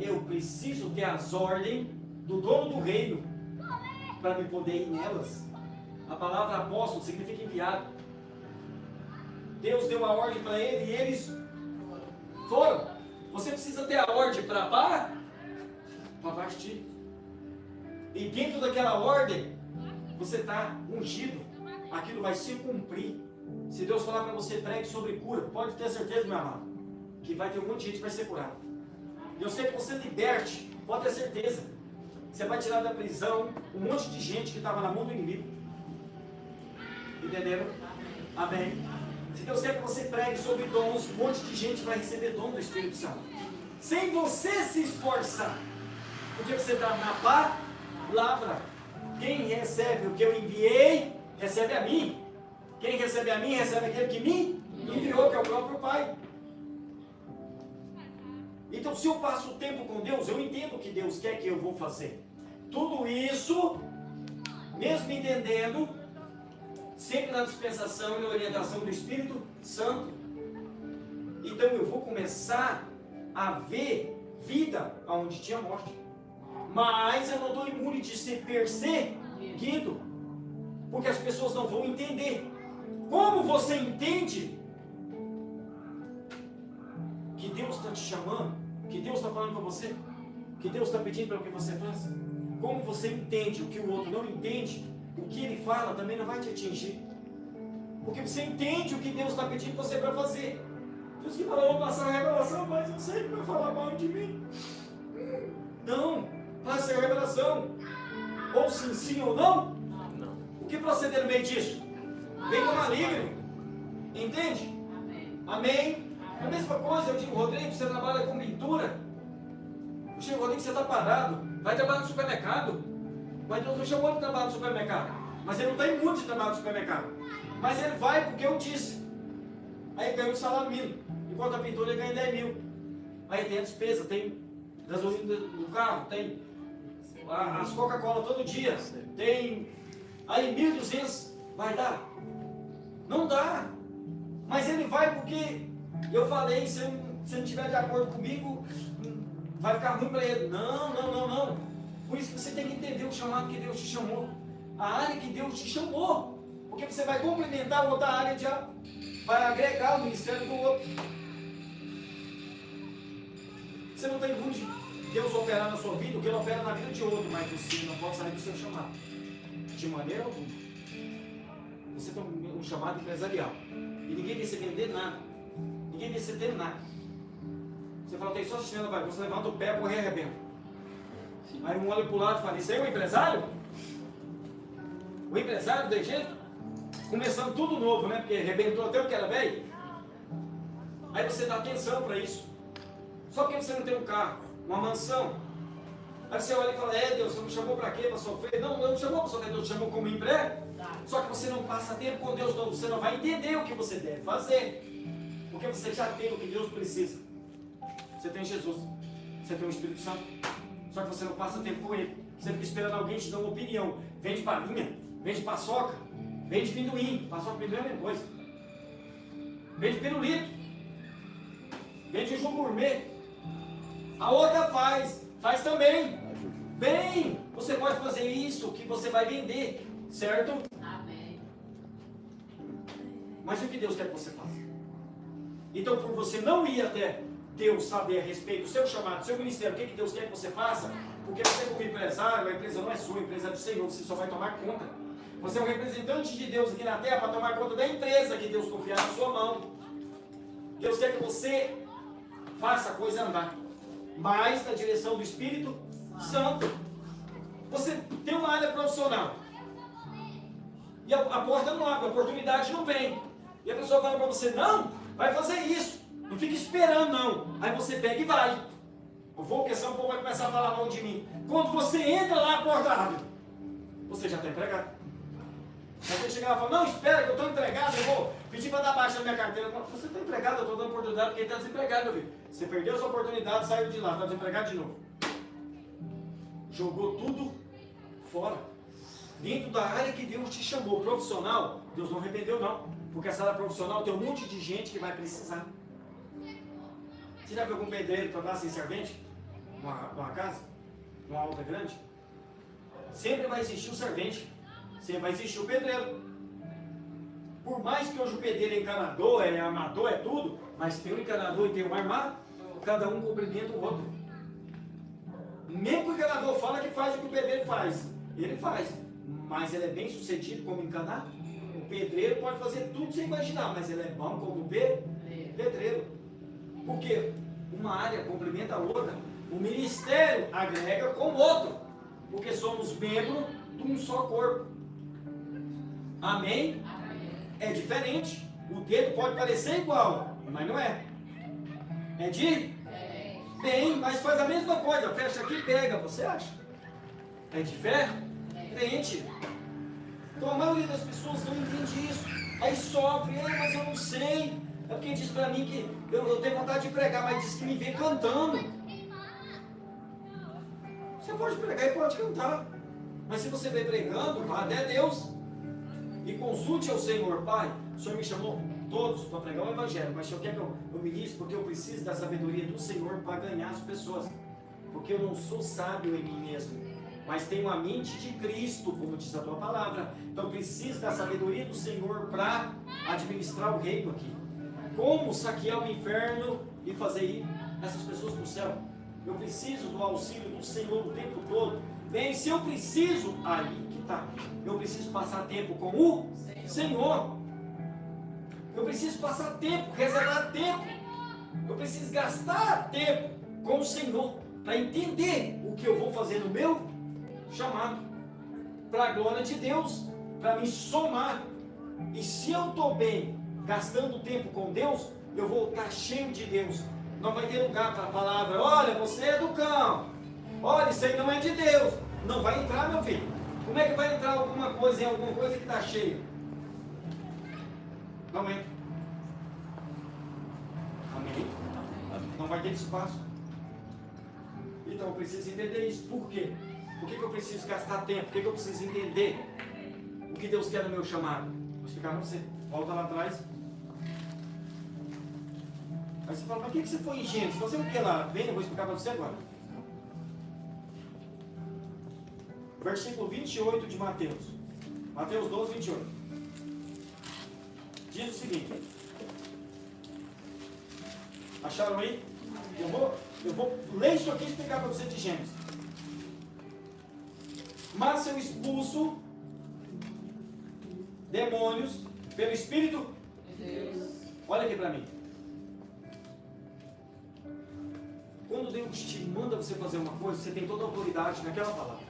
Eu preciso ter as ordens do dono do reino para me poder ir nelas. A palavra apóstolo significa enviado. Deus deu a ordem para ele e eles foram. Você precisa ter a ordem para partir. E dentro daquela ordem, você está ungido. Aquilo vai se cumprir. Se Deus falar para você, pregue sobre cura, pode ter certeza, meu amado, que vai ter um monte de gente que vai ser curado. Deus quer que você liberte, pode ter certeza. Você vai tirar da prisão um monte de gente que estava na mão do inimigo. Entenderam? Amém. Se Deus quer que você pregue sobre dons, um monte de gente vai receber dom do Espírito Santo. Sem você se esforçar. Porque você está na palavra. Quem recebe o que eu enviei, recebe a mim. Quem recebe a mim, recebe aquele que me enviou, que é o próprio Pai. Então, se eu passo o tempo com Deus, eu entendo o que Deus quer que eu vou fazer. Tudo isso, mesmo entendendo, sempre na dispensação e na orientação do Espírito Santo. Então, eu vou começar a ver vida onde tinha morte. Mas eu não estou imune de ser perseguido, porque as pessoas não vão entender. Como você entende que Deus está te chamando, que Deus está falando com você, que Deus está pedindo para que você faça? Como você entende o que o outro não entende, o que ele fala também não vai te atingir. Porque você entende o que Deus está pedindo você para fazer. Deus que fala, eu vou passar a revelação, mas eu sei que vai falar mal de mim. Não, passe a revelação. Ou sim, sim ou não. O que proceder no meio disso? Vem do maligno. Entende? Amém. A mesma coisa, eu digo, Rodrigo, você trabalha com pintura. Eu digo, Rodrigo, você está parado. Vai trabalhar no supermercado. Mas Deus não chamou de trabalhar no supermercado. Mas ele não está imune de trabalhar no supermercado. Mas ele vai porque eu disse. Aí ganha um salário mínimo. Enquanto a pintura ele ganha 10 mil. Aí tem a despesa, tem gasolina do carro, tem as Coca-Cola todo dia. Tem aí 1.200. Vai dar? Não dá. Mas ele vai porque eu falei, se não estiver de acordo comigo, vai ficar ruim para ele. Não. Por isso que você tem que entender o chamado que Deus te chamou. A área que Deus te chamou. Porque você vai complementar outra área, vai agregar o ministério do outro. Você não tem muito de Deus operar na sua vida, o que Ele opera na vida de outro, mas você não pode sair do seu chamado. De maneira alguma. Você tem um chamado empresarial. E ninguém vê você vender nada. Ninguém vê você ter nada. Você fala, tem só assistindo, vai. Você levanta o pé, correr arrebenta. Aí um olha para o lado e fala, isso aí é o empresário? O empresário do Egito? Começando tudo novo, né? Porque arrebentou até o que era velho. Aí você dá atenção para isso. Só porque você não tem um carro, uma mansão. Aí você olha e fala, Deus, você me chamou para quê? Para sofrer? Não, não me chamou para sofrer, Deus te chamou como emprego. Só que você não passa tempo com Deus, não. Você não vai entender o que você deve fazer. Porque você já tem o que Deus precisa. Você tem Jesus. Você tem o Espírito Santo. Só que você não passa tempo com Ele. Você fica esperando alguém te dar uma opinião. Vende balinha, vende paçoca, vende amendoim. Paçoca e amendoim é a mesma coisa. Vende pirulito. Vende um jogo gourmet. A outra faz também. Bem, você pode fazer isso que você vai vender, certo? Amém. Mas o que Deus quer que você faça? Então, por você não ir até Deus saber a respeito do seu chamado, do seu ministério, o que Deus quer que você faça, porque você como empresário, a empresa não é sua, a empresa é do Senhor, você só vai tomar conta. Você é um representante de Deus aqui na terra para tomar conta da empresa que Deus confiar na sua mão. Deus quer que você faça a coisa andar, mas na direção do Espírito Santo. Você tem uma área profissional e a porta não abre, a oportunidade não vem. E a pessoa fala para você, não, vai fazer isso. Não fica esperando, não. Aí você pega e vai. Eu vou, porque senão o povo vai começar a falar mal de mim. Quando você entra lá, a porta abre. Você já está empregado. Aí você chega lá e fala, não, espera que eu estou empregado, eu vou pedir para dar baixa na minha carteira. Você está empregado, eu estou dando oportunidade porque ele está desempregado, meu filho. Você perdeu a sua oportunidade, saiu de lá, está desempregado de novo. Jogou tudo fora. Dentro da área que Deus te chamou, profissional, Deus não arrependeu não. Porque essa área profissional tem um monte de gente que vai precisar. Você já viu algum pedreiro trabalhar sem servente? Numa casa? Numa obra grande? Sempre vai existir o servente. Sempre vai existir o pedreiro. Por mais que hoje o pedreiro é encanador, é amador, é tudo, mas tem um encanador e tem um armado, cada um cumprimenta o outro. Mesmo que o encanador fala que faz o que o pedreiro faz, ele faz, mas ele é bem sucedido como encanar. O pedreiro pode fazer tudo sem imaginar, mas ele é bom como pedreiro. Porque uma área complementa a outra, o ministério agrega com o outro, porque somos membros de um só corpo. Amém? É diferente. O dedo pode parecer igual, mas não é. É de? Bem, mas faz a mesma coisa. Fecha aqui e pega, você acha? É diferente. Então a maioria das pessoas não entende isso. Aí sofre, mas eu não sei. É porque diz pra mim que eu tenho vontade de pregar, mas diz que me vê cantando. Você pode pregar e pode cantar. Mas se você vem pregando, vá até Deus. E consulte ao Senhor, Pai. O Senhor me chamou todos para pregar o Evangelho, mas o Senhor quer que eu ministre, porque eu preciso da sabedoria do Senhor para ganhar as pessoas. Porque eu não sou sábio em mim mesmo, mas tenho a mente de Cristo, como diz a tua palavra. Então eu preciso da sabedoria do Senhor para administrar o reino aqui. Como saquear o inferno e fazer ir essas pessoas para o céu? Eu preciso do auxílio do Senhor o tempo todo. Bem, se eu preciso, aí que tá. Eu preciso passar tempo com o Senhor. Eu preciso passar tempo, reservar tempo. Eu preciso gastar tempo com o Senhor para entender o que eu vou fazer no meu chamado. Para a glória de Deus, para me somar. E se eu estou bem, gastando tempo com Deus, eu vou estar cheio de Deus. Não vai ter lugar para a palavra, olha, você é do cão. Olha, isso aí não é de Deus. Não vai entrar, meu filho. Como é que vai entrar alguma coisa em alguma coisa que está cheia? Não entra. Amém? Não vai ter espaço. Então eu preciso entender isso. Por quê? Por que eu preciso gastar tempo? Por que eu preciso entender o que Deus quer no meu chamado? Vou explicar para você. Volta lá atrás. Aí você fala, mas por que você foi em Gênesis? Você o que lá? Vem, eu vou explicar para você agora. Versículo 28 de Mateus. Mateus 12, 28. Diz o seguinte. Acharam aí? Eu vou Eu vou ler isso aqui e explicar para você de Gênesis. Mas eu expulso demônios pelo Espírito de Deus. Olha aqui para mim. Quando Deus te manda você fazer uma coisa, você tem toda a autoridade naquela palavra.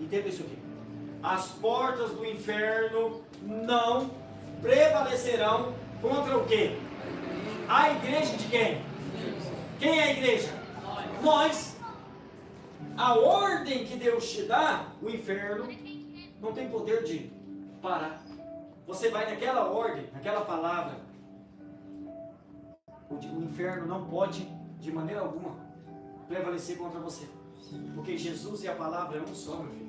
Entenda isso aqui. As portas do inferno não prevalecerão contra o quê? A igreja de quem? Quem é a igreja? Nós. A ordem que Deus te dá, o inferno não tem poder de parar. Você vai naquela ordem, naquela palavra. O inferno não pode, de maneira alguma, prevalecer contra você. Porque Jesus e a palavra é um só, meu filho.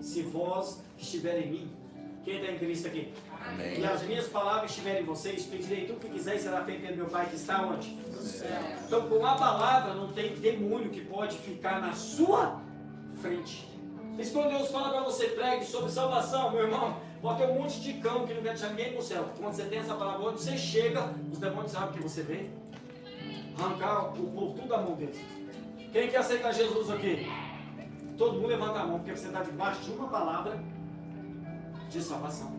Se vós estiver em mim, quem está em Cristo aqui? Amém. E as minhas palavras estiverem em vocês, pedirei tudo que quiser e será feito pelo meu Pai que está onde? Do céu. Então, com a palavra, não tem demônio que pode ficar na sua frente. Mas quando Deus fala para você, pregue sobre salvação, meu irmão, pode ter um monte de cão que não quer deixar ninguém para o céu. Quando você tem essa palavra, onde você chega, os demônios sabem que você vem. Arrancar o povo tudo da mão deles. Quem quer aceitar Jesus aqui? Todo mundo levanta a mão, porque você está debaixo de uma palavra de salvação.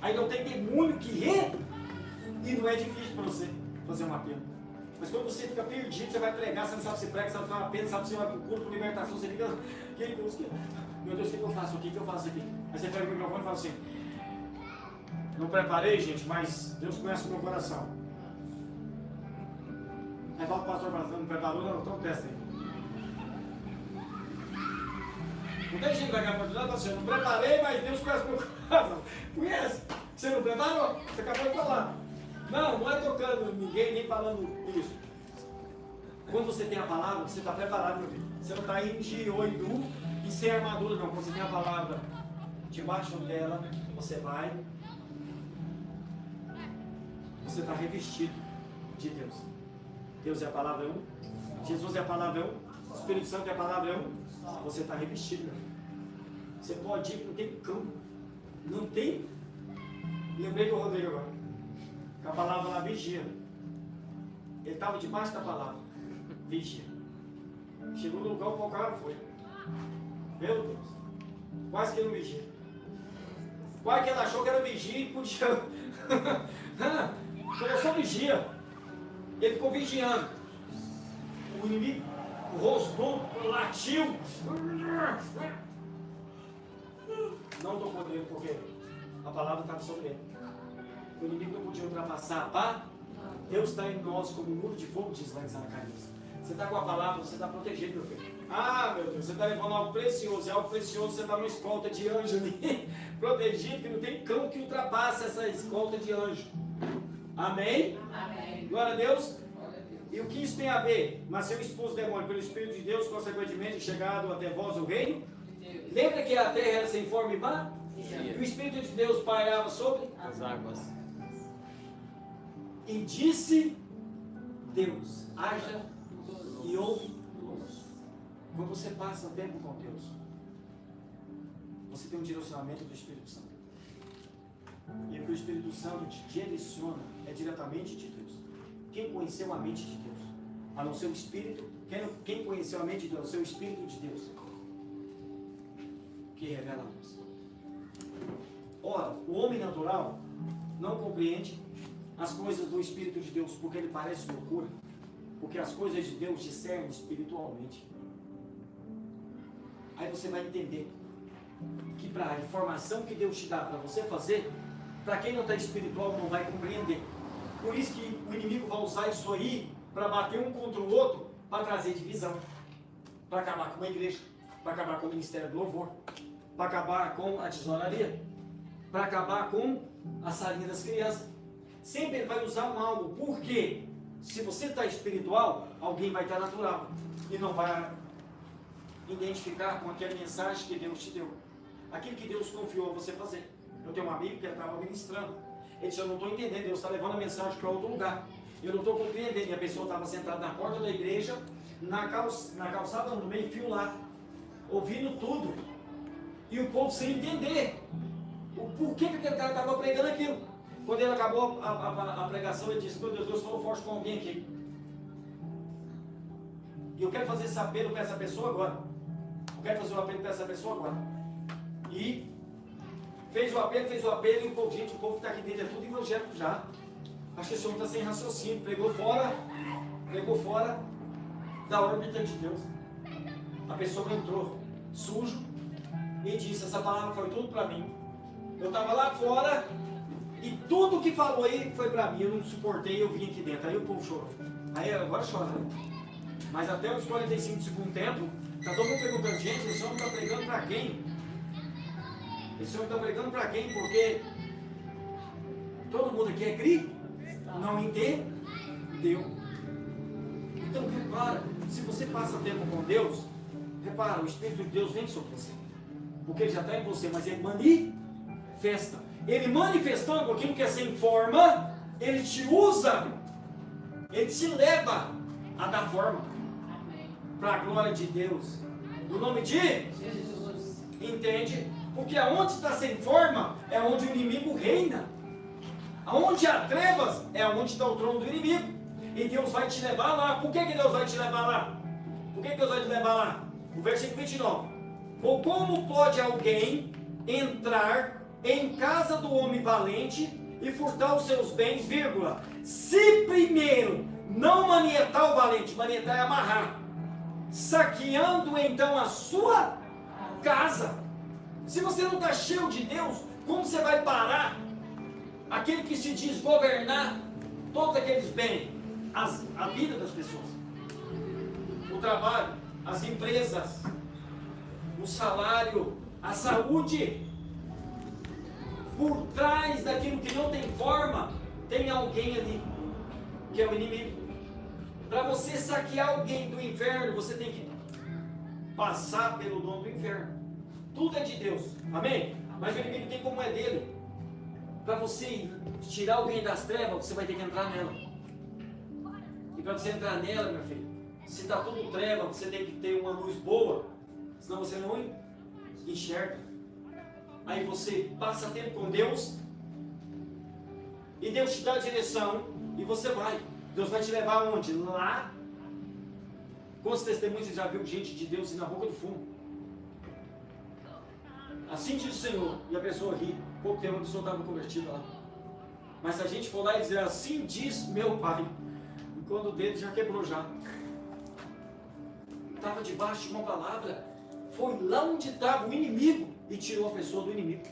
Aí não tem demônio que e não é difícil para você fazer um apelo. Mas quando você fica perdido, você vai pregar, você não sabe se prega, você não sabe apelo, sabe se vai para o culto, para libertação, você fica, meu Deus, o que eu faço aqui? O que eu faço aqui? Aí você pega o microfone e fala assim, não preparei, gente, mas Deus conhece o meu coração. Aí fala o pastor, não preparou, não, então testa aí. Não tem gente que vai ganhar para lá, assim, eu não preparei, mas Deus conhece o meu coração. Conhece? Você não preparou? Você acabou de falar. Não é tocando ninguém, nem falando isso. Quando você tem a palavra, você está preparado, meu filho. Você não está indo de oi nu e sem armadura, não. Quando você tem a palavra debaixo dela, você vai. Você está revestido de Deus. Deus é a palavra 1. Jesus é a palavra 1. O Espírito Santo é a palavra 1. Você está revestido, meu filho. Você pode ir, não tem cão. Não tem. Lembrei do Rodrigo agora. Com a palavra lá, vigia. Ele estava debaixo da palavra. Vigia. Chegou no lugar, o cara foi. Meu Deus. Quase que ele não vigia. Quase que ele achou que era vigia e podia. Falou só vigia. Ele ficou vigiando. O inimigo rosnou, latiu. Não tocou nele porque a palavra estava sobre ele. O inimigo não podia ultrapassar. Pá? Deus está em nós como um muro de fogo, diz lá em Zacarias. Você está com a palavra, você está protegido, meu filho. Ah, meu Deus, você está levando algo precioso. É algo precioso, você está numa escolta de anjo ali. Protegido, que não tem cão que ultrapassa essa escolta de anjo. Amém? Amém. Glória a Deus. E o que isso tem a ver? Mas se eu expulso o demônio pelo Espírito de Deus, consequentemente chegado até vós o reino. Lembra que a terra era sem forma e vã? E o Espírito de Deus pairava sobre As águas. E disse Deus, haja e houve luz. Quando você passa tempo com Deus, você tem um direcionamento do Espírito Santo. E o que o Espírito Santo te direciona é diretamente de Deus. Quem conheceu a mente de Deus? A não ser o Espírito. Quem conheceu a mente de Deus? O seu Espírito de Deus. Que revela a luz. Ora, o homem natural não compreende as coisas do Espírito de Deus, porque ele parece loucura. Porque as coisas de Deus discernem espiritualmente. Aí você vai entender que para a informação que Deus te dá para você fazer, para quem não está espiritual não vai compreender. Por isso que o inimigo vai usar isso aí para bater um contra o outro, para trazer divisão, para acabar com a igreja, para acabar com o ministério do louvor, para acabar com a tesouraria, para acabar com a salinha das crianças. Sempre ele vai usar um algo. Por quê? Se você está espiritual, alguém vai estar natural e não vai identificar com aquela mensagem que Deus te deu. Aquilo que Deus confiou a você fazer. Eu tenho um amigo que estava ministrando. Ele disse, eu não estou entendendo, Deus está levando a mensagem para outro lugar. Eu não estou compreendendo. E a pessoa estava sentada na porta da igreja, na calçada, no meio fio lá, ouvindo tudo. E o povo sem entender o porquê que aquele cara estava pregando aquilo. Quando ele acabou a pregação, ele disse: meu Deus, Deus falou forte com alguém aqui. E eu quero fazer esse apelo para essa pessoa agora. Eu quero fazer o apelo para essa pessoa agora. E fez o apelo, e o povo, gente, o povo que está aqui dentro é tudo evangélico já. Acho que esse homem está sem raciocínio. Pregou fora da órbita de Deus. A pessoa entrou sujo e disse: essa palavra foi tudo para mim. Eu estava lá fora e tudo que falou aí foi para mim. Eu não suportei, eu vim aqui dentro. Aí o povo chorou. Aí agora chora, né? Mas até os 45 do segundo tempo, está todo mundo perguntando: gente, esse homem está pregando para quem? Esse homem está pregando para quem? Porque todo mundo aqui é cri, não entendeu. Então repara, se você passa tempo com Deus, repara, o Espírito de Deus vem sobre você. Porque ele já está em você, mas ele manifesta. Ele manifestando aquilo que é sem forma, ele te usa, ele te leva a dar forma para a glória de Deus. No nome de Jesus. Entende? Porque aonde está sem forma é onde o inimigo reina. Aonde há trevas é onde está o trono do inimigo. E Deus vai te levar lá. Por que Deus vai te levar lá? Por que Deus vai te levar lá? O versículo 29. Ou como pode alguém entrar em casa do homem valente e furtar os seus bens, vírgula, se primeiro não manietar o valente, manietar é amarrar, saqueando então a sua casa. Se você não está cheio de Deus, como você vai parar aquele que se diz governar todos aqueles bens, a vida das pessoas, o trabalho, as empresas, o salário, a saúde? Por trás daquilo que não tem forma, tem alguém ali, que é o inimigo. Para você saquear alguém do inferno, você tem que passar pelo dono do inferno. Tudo é de Deus, amém? Mas o inimigo tem como é dele. Para você tirar alguém das trevas, você vai ter que entrar nela. E para você entrar nela, meu filho, se está tudo treva, você tem que ter uma luz boa, senão você não enxerga. Aí você passa tempo com Deus, e Deus te dá a direção, e você vai. Deus vai te levar aonde? Lá. Quantos testemunhos você já viu gente de Deus ir na boca do fumo? Assim diz o Senhor, e a pessoa ri. Pouco tempo a pessoa estava convertida lá. Mas se a gente for lá e dizer: assim diz meu pai, e quando o dedo já quebrou já, estava debaixo de uma palavra, foi lá onde estava o inimigo e tirou a pessoa do inimigo.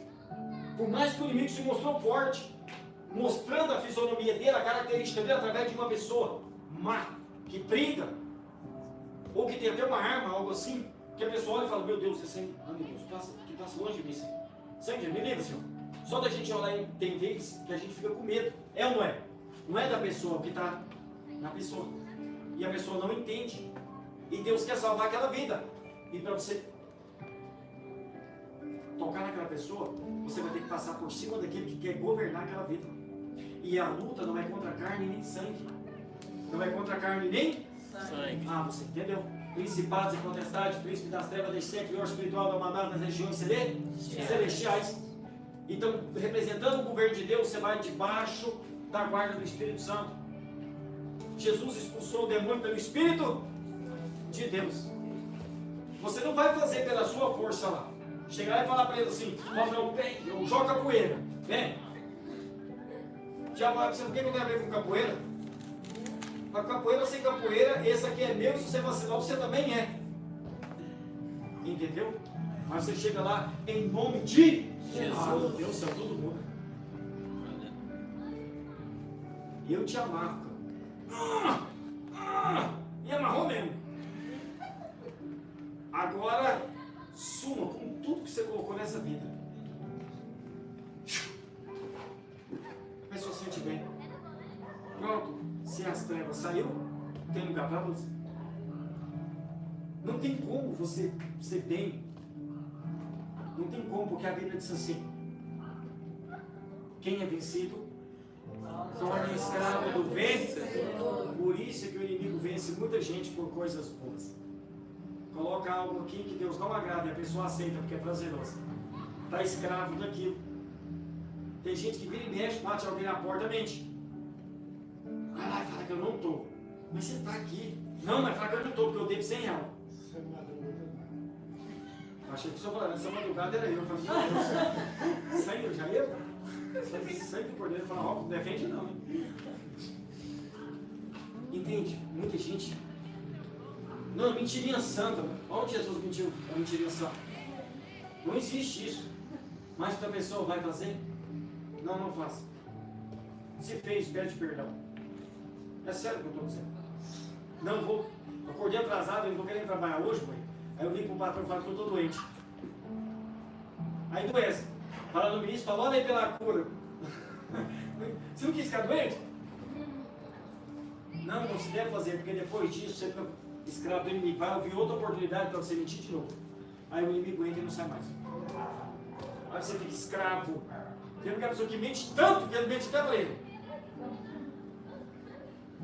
Por mais que o inimigo se mostrou forte, mostrando a fisionomia dele, a característica dele através de uma pessoa má, que briga, ou que tem até uma arma, algo assim, que a pessoa olha e fala: meu Deus, esse aí, meu Deus, que passa longe de mim, Senhor. Senhor, me livra, Senhor. Só da gente olhar, tem vezes que a gente fica com medo. É ou não é? Não é da pessoa, que está na pessoa. E a pessoa não entende. E Deus quer salvar aquela vida. E para você tocar naquela pessoa, você vai ter que passar por cima daquele que quer governar aquela vida. E a luta não é contra carne nem sangue. Não é contra carne nem sangue. Ah, você entendeu? Principados e potestades, príncipe das trevas, desse século espiritual da manada das regiões celestiais. Então, representando o governo de Deus, você vai debaixo da guarda do Espírito Santo. Jesus expulsou o demônio pelo Espírito de Deus. Você não vai fazer pela sua força lá. Chegar lá e falar para ele assim: Rafael, vem, eu jogo capoeira, vem. Já vai, você não tem a ver com capoeira? Mas capoeira ou sem capoeira, esse aqui é meu, se você vacilar, você também é. Entendeu? Mas você chega lá em nome de Jesus. Ah, meu Deus do céu, tudo muda. Eu te amarro. E amarrou mesmo. Agora, suma com tudo que você colocou nessa vida. A pessoa se sente bem. Pronto. Se as trevas saiu, tem lugar para você. Não tem como você ser bem. Não tem como, porque a Bíblia diz assim: quem é vencido torna escravo do vencedor. Por isso que o inimigo vence muita gente por coisas boas. Coloca algo aqui que Deus não agrada e a pessoa aceita porque é prazeroso. Está escravo daquilo. Tem gente que vira e mexe, bate alguém na porta, mente. Vai lá e fala que eu não tô. Mas você tá aqui. Não, mas fala que eu não tô, porque eu devo 100 reais. Achei que só falando, essa madrugada era eu. Eu falei, meu Deus, sangue, já eu? Sangue por dentro. Eu falei, ó, não defende não, hein? Entende? Muita gente. Não, mentirinha santa. Onde Jesus mentiu a mentirinha santa? Não existe isso. Mas se a pessoa vai fazer, não faça. Se fez, pede perdão. É sério o que eu estou dizendo. Não vou. Acordei atrasado, eu não estou querendo trabalhar hoje, mãe. Aí eu ligo para o patrão e falo que eu estou doente. Aí doença. Fala no ministro, fala, olha aí pela cura. Você não quis ficar doente? Não se deve fazer, porque depois disso você fica escravo do inimigo. Vai ouvir outra oportunidade para você mentir de novo. Aí o inimigo entra e não sai mais. Aí você fica escravo. Tem uma pessoa que mente tanto que ele mente até para ele.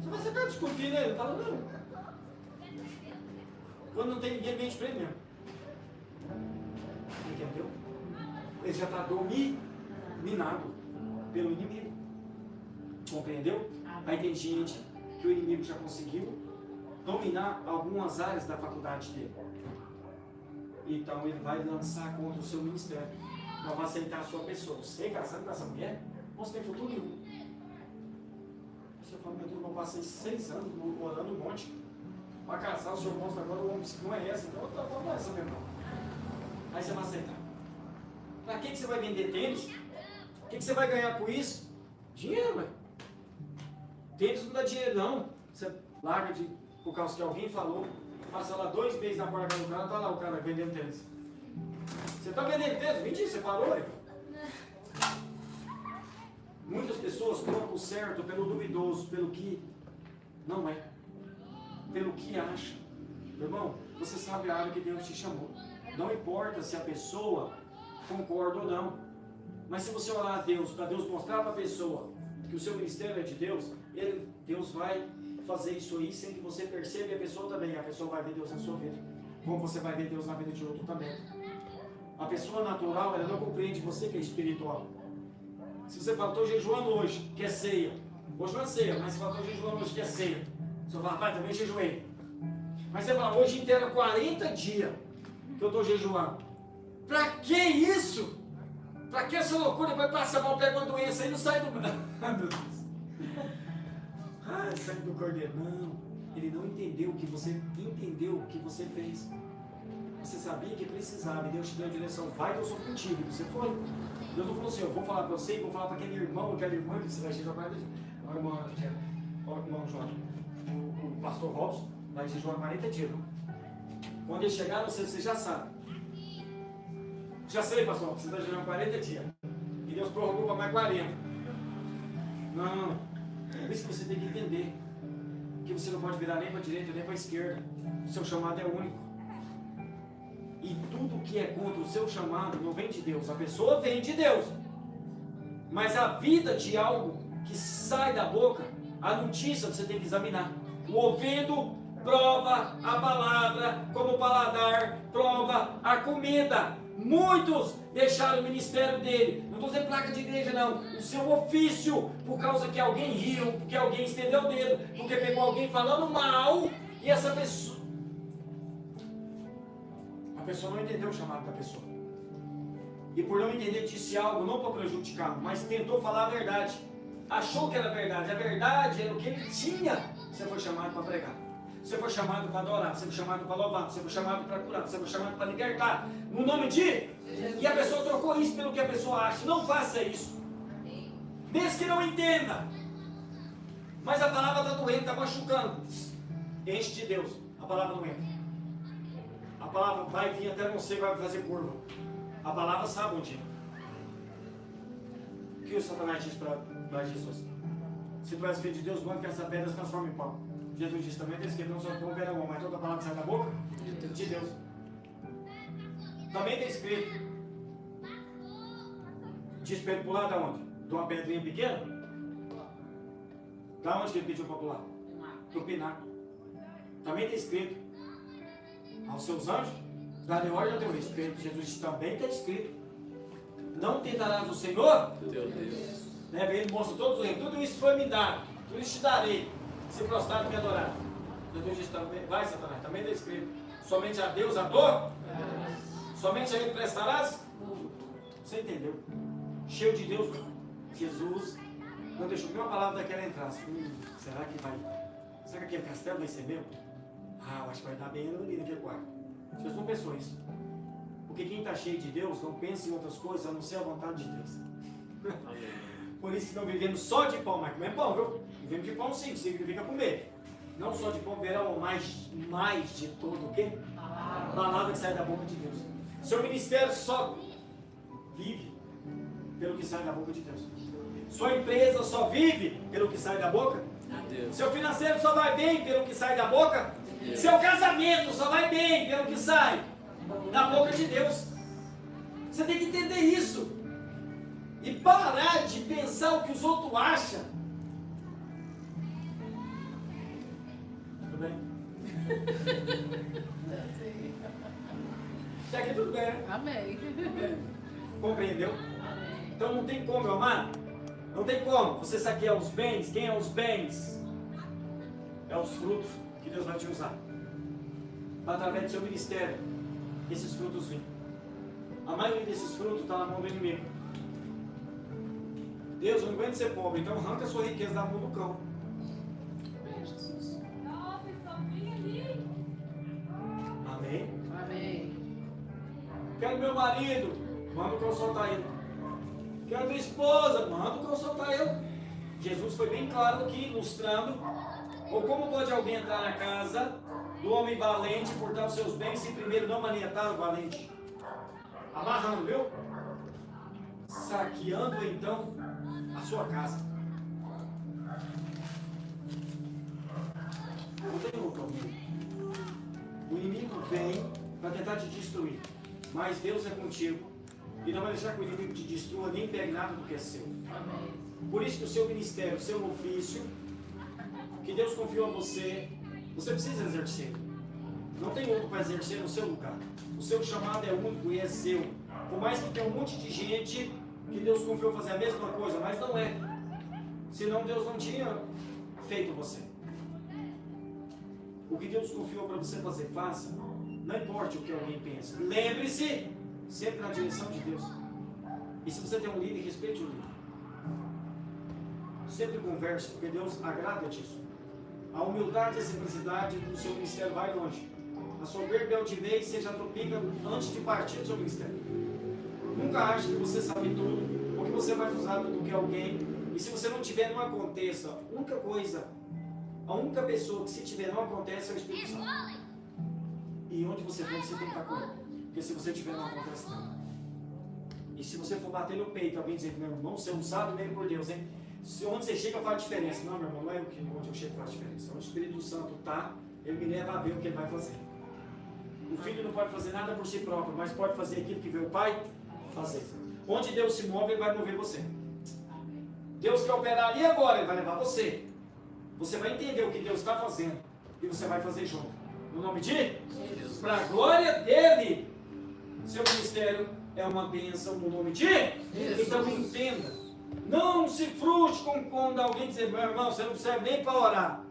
Você vai desconfiar nele? Fala, não. Quando não tem ninguém, mente para ele mesmo. Entendeu? Ele já está dominado pelo inimigo. Compreendeu? Aí tem gente que o inimigo já conseguiu dominar algumas áreas da faculdade dele. Então ele vai lançar contra o seu ministério. Não vai aceitar a sua pessoa. Você casado com essa mulher, você tem futuro nenhum. Você fala, meu Deus, eu passei 6 anos morando um monte. Para casar, o senhor mostra agora o homem que não é essa. Então não é essa mesmo. Aí você vai aceitar. Para que você vai vender tênis? O que você vai ganhar com isso? Dinheiro, velho. Tênis não dá dinheiro, não. Você larga por causa que alguém falou. Passa lá 2 meses na porta do cara, tá lá o cara vendendo tênis. Você está vendendo tênis? Mentira, você parou, hein? Muitas pessoas trocam o certo pelo duvidoso, pelo que não é. Pelo que acha. Meu irmão, você sabe a área que Deus te chamou. Não importa se a pessoa concorda ou não. Mas se você orar a Deus, para Deus mostrar para a pessoa que o seu ministério é de Deus, Deus vai fazer isso aí sem que você perceba e a pessoa também. A pessoa vai ver Deus na sua vida. Como você vai ver Deus na vida de outro também. A pessoa natural, ela não compreende você que é espiritual. Se você fala, estou jejuando hoje, que é ceia. Hoje não é ceia, mas você fala, estou jejuando hoje, que é ceia. Você fala, pai, também jejuei. Mas você fala, hoje inteiro 40 dias que eu estou jejuando. Pra que isso? Pra que essa loucura? Depois passa mal, pega uma doença e não sai do... Ai, meu Deus. Ah, sai do cordeiro. Não, ele não entendeu o que você entendeu, o que você fez. Você sabia que precisava e Deus te deu a direção. Vai que eu sou contigo. E você foi. Deus não falou assim, eu vou falar para você e vou falar para aquele irmão, aquela irmã que você vai jejuar. Olha, irmão João, o pastor Robson vai jejuar 40 dias. Quando ele chegar, você já sabe. Já sei, pastor, você está jejuando 40 dias. E Deus prorrogou para mais 40. Não. Por isso que você tem que entender que você não pode virar nem para a direita nem para a esquerda. O seu chamado é único. E tudo que é contra o seu chamado não vem de Deus. A pessoa vem de Deus. Mas a vida de algo que sai da boca, a notícia você tem que examinar. O ouvido prova a palavra, como o paladar prova a comida. Muitos deixaram o ministério dele. Não estou dizendo placa de igreja, não. O seu ofício, por causa que alguém riu, porque alguém estendeu o dedo, porque pegou alguém falando mal, e essa pessoa... A pessoa não entendeu o chamado da pessoa. E por não entender, disse algo, não para prejudicar, mas tentou falar a verdade. Achou que era verdade. A verdade era o que ele tinha. Você foi chamado para pregar. Você foi chamado para adorar. Você foi chamado para louvar. Você foi chamado para curar. Você foi chamado para libertar. No nome de Jesus. E a pessoa trocou isso pelo que a pessoa acha. Não faça isso. Mesmo que não entenda. Mas a palavra está doendo, está machucando. Enche de Deus. A palavra não entra. A palavra vai vir até você e vai fazer curva. A palavra sabe onde é. O que o Satanás disse para Jesus? Se tu és filho de Deus, manda que essa pedra se transforme em pão. Jesus disse também, tem escrito, não só pão verá, mas toda palavra que sai da boca de Deus. Também tem escrito. Diz para ele pular da onde? De uma pedrinha pequena? Da onde que ele pediu para pular? Do pináculo. Também tem escrito. Aos seus anjos, darei ordem ao teu respeito. Jesus disse, também está escrito. Não tentarás o Senhor, Teu Deus. né? Ele mostra todos os reinos. Tudo isso foi me dado, tudo isso te darei, se prostrar e me adorar. Jesus disse também, vai Satanás, também está escrito, somente a Deus ador, somente a Ele prestarás. Você entendeu? Cheio de Deus, Jesus não deixou nenhuma palavra daquela entrar. Será que vai? Será que aquele castelo vai ser meu? Ah, eu acho que vai dar bem ali naquele quarto. Jesus não pensou isso. Porque quem está cheio de Deus não pensa em outras coisas a não ser a vontade de Deus. Por isso que não vivemos só de pão, mas comemos pão, viu? Vivemos de pão sim, que significa comer. Não só de pão, verão, mais de todo o quê? Palavra que sai da boca de Deus. Seu ministério só vive pelo que sai da boca de Deus. Sua empresa só vive pelo que sai da boca. Deus. Seu financeiro só vai bem pelo que sai da boca. Seu casamento só vai bem pelo que sai da boca de Deus. Você tem que entender isso. E parar de pensar o que os outros acham. Tudo bem? Até aqui tudo bem, né? Amém. Compreendeu? Então não tem como, meu amado. Não tem como você saquear os bens. Quem é os bens? É os frutos que Deus vai te usar. Através do seu ministério, esses frutos vêm. A maioria desses frutos está na mão do inimigo. Deus não aguenta ser pobre, então arranca a sua riqueza da mão do cão. Amém? Amém. Quero meu marido, manda o cão soltar ele. Quero minha esposa, manda o cão soltar ele. Jesus foi bem claro aqui, ilustrando. Ou como pode alguém entrar na casa do homem valente e furtar os seus bens se primeiro não manietar o valente? Amarrando, viu? Saqueando então a sua casa. Não tem outro caminho. O inimigo vem para tentar te destruir. Mas Deus é contigo. E não vai deixar que o inimigo te destrua nem pegue nada do que é seu. Por isso que o seu ministério, o seu ofício, que Deus confiou a você, você precisa exercer. Não tem outro para exercer no seu lugar. O seu chamado é único e é seu. Por mais que tenha um monte de gente que Deus confiou fazer a mesma coisa, mas não é. Senão Deus não tinha feito você. O que Deus confiou para você fazer, faça. Não importa o que alguém pensa. Lembre-se, sempre na direção de Deus. E se você tem um líder, respeite o líder. Sempre converse, porque Deus agrada disso. A humildade e a simplicidade do seu ministério vai longe. A soberba e a altivez seja tropica antes de partir do seu ministério. Nunca ache que você sabe tudo, ou que você é mais usado do que alguém. E se você não tiver, não aconteça. A única pessoa que se tiver não acontece é o Espírito Santo. E onde você for, você tem que estar com ele. Porque se você tiver, não acontece nada. E se você for bater no peito, alguém dizer, meu irmão, você é usado mesmo por Deus, hein? Onde você chega faz diferença. Não, meu irmão, não é onde eu chego faz diferença. Onde o Espírito Santo está, ele me leva a ver o que ele vai fazer. O filho não pode fazer nada por si próprio, mas pode fazer aquilo que vê o pai fazer. Onde Deus se move, ele vai mover você. Deus quer operar ali agora, ele vai levar você. Você vai entender o que Deus está fazendo e você vai fazer junto. No nome de Jesus. Para a glória dele. Seu ministério é uma bênção no nome de Jesus. Então entenda. Não se frustre quando alguém dizer, meu irmão, você não serve nem para orar.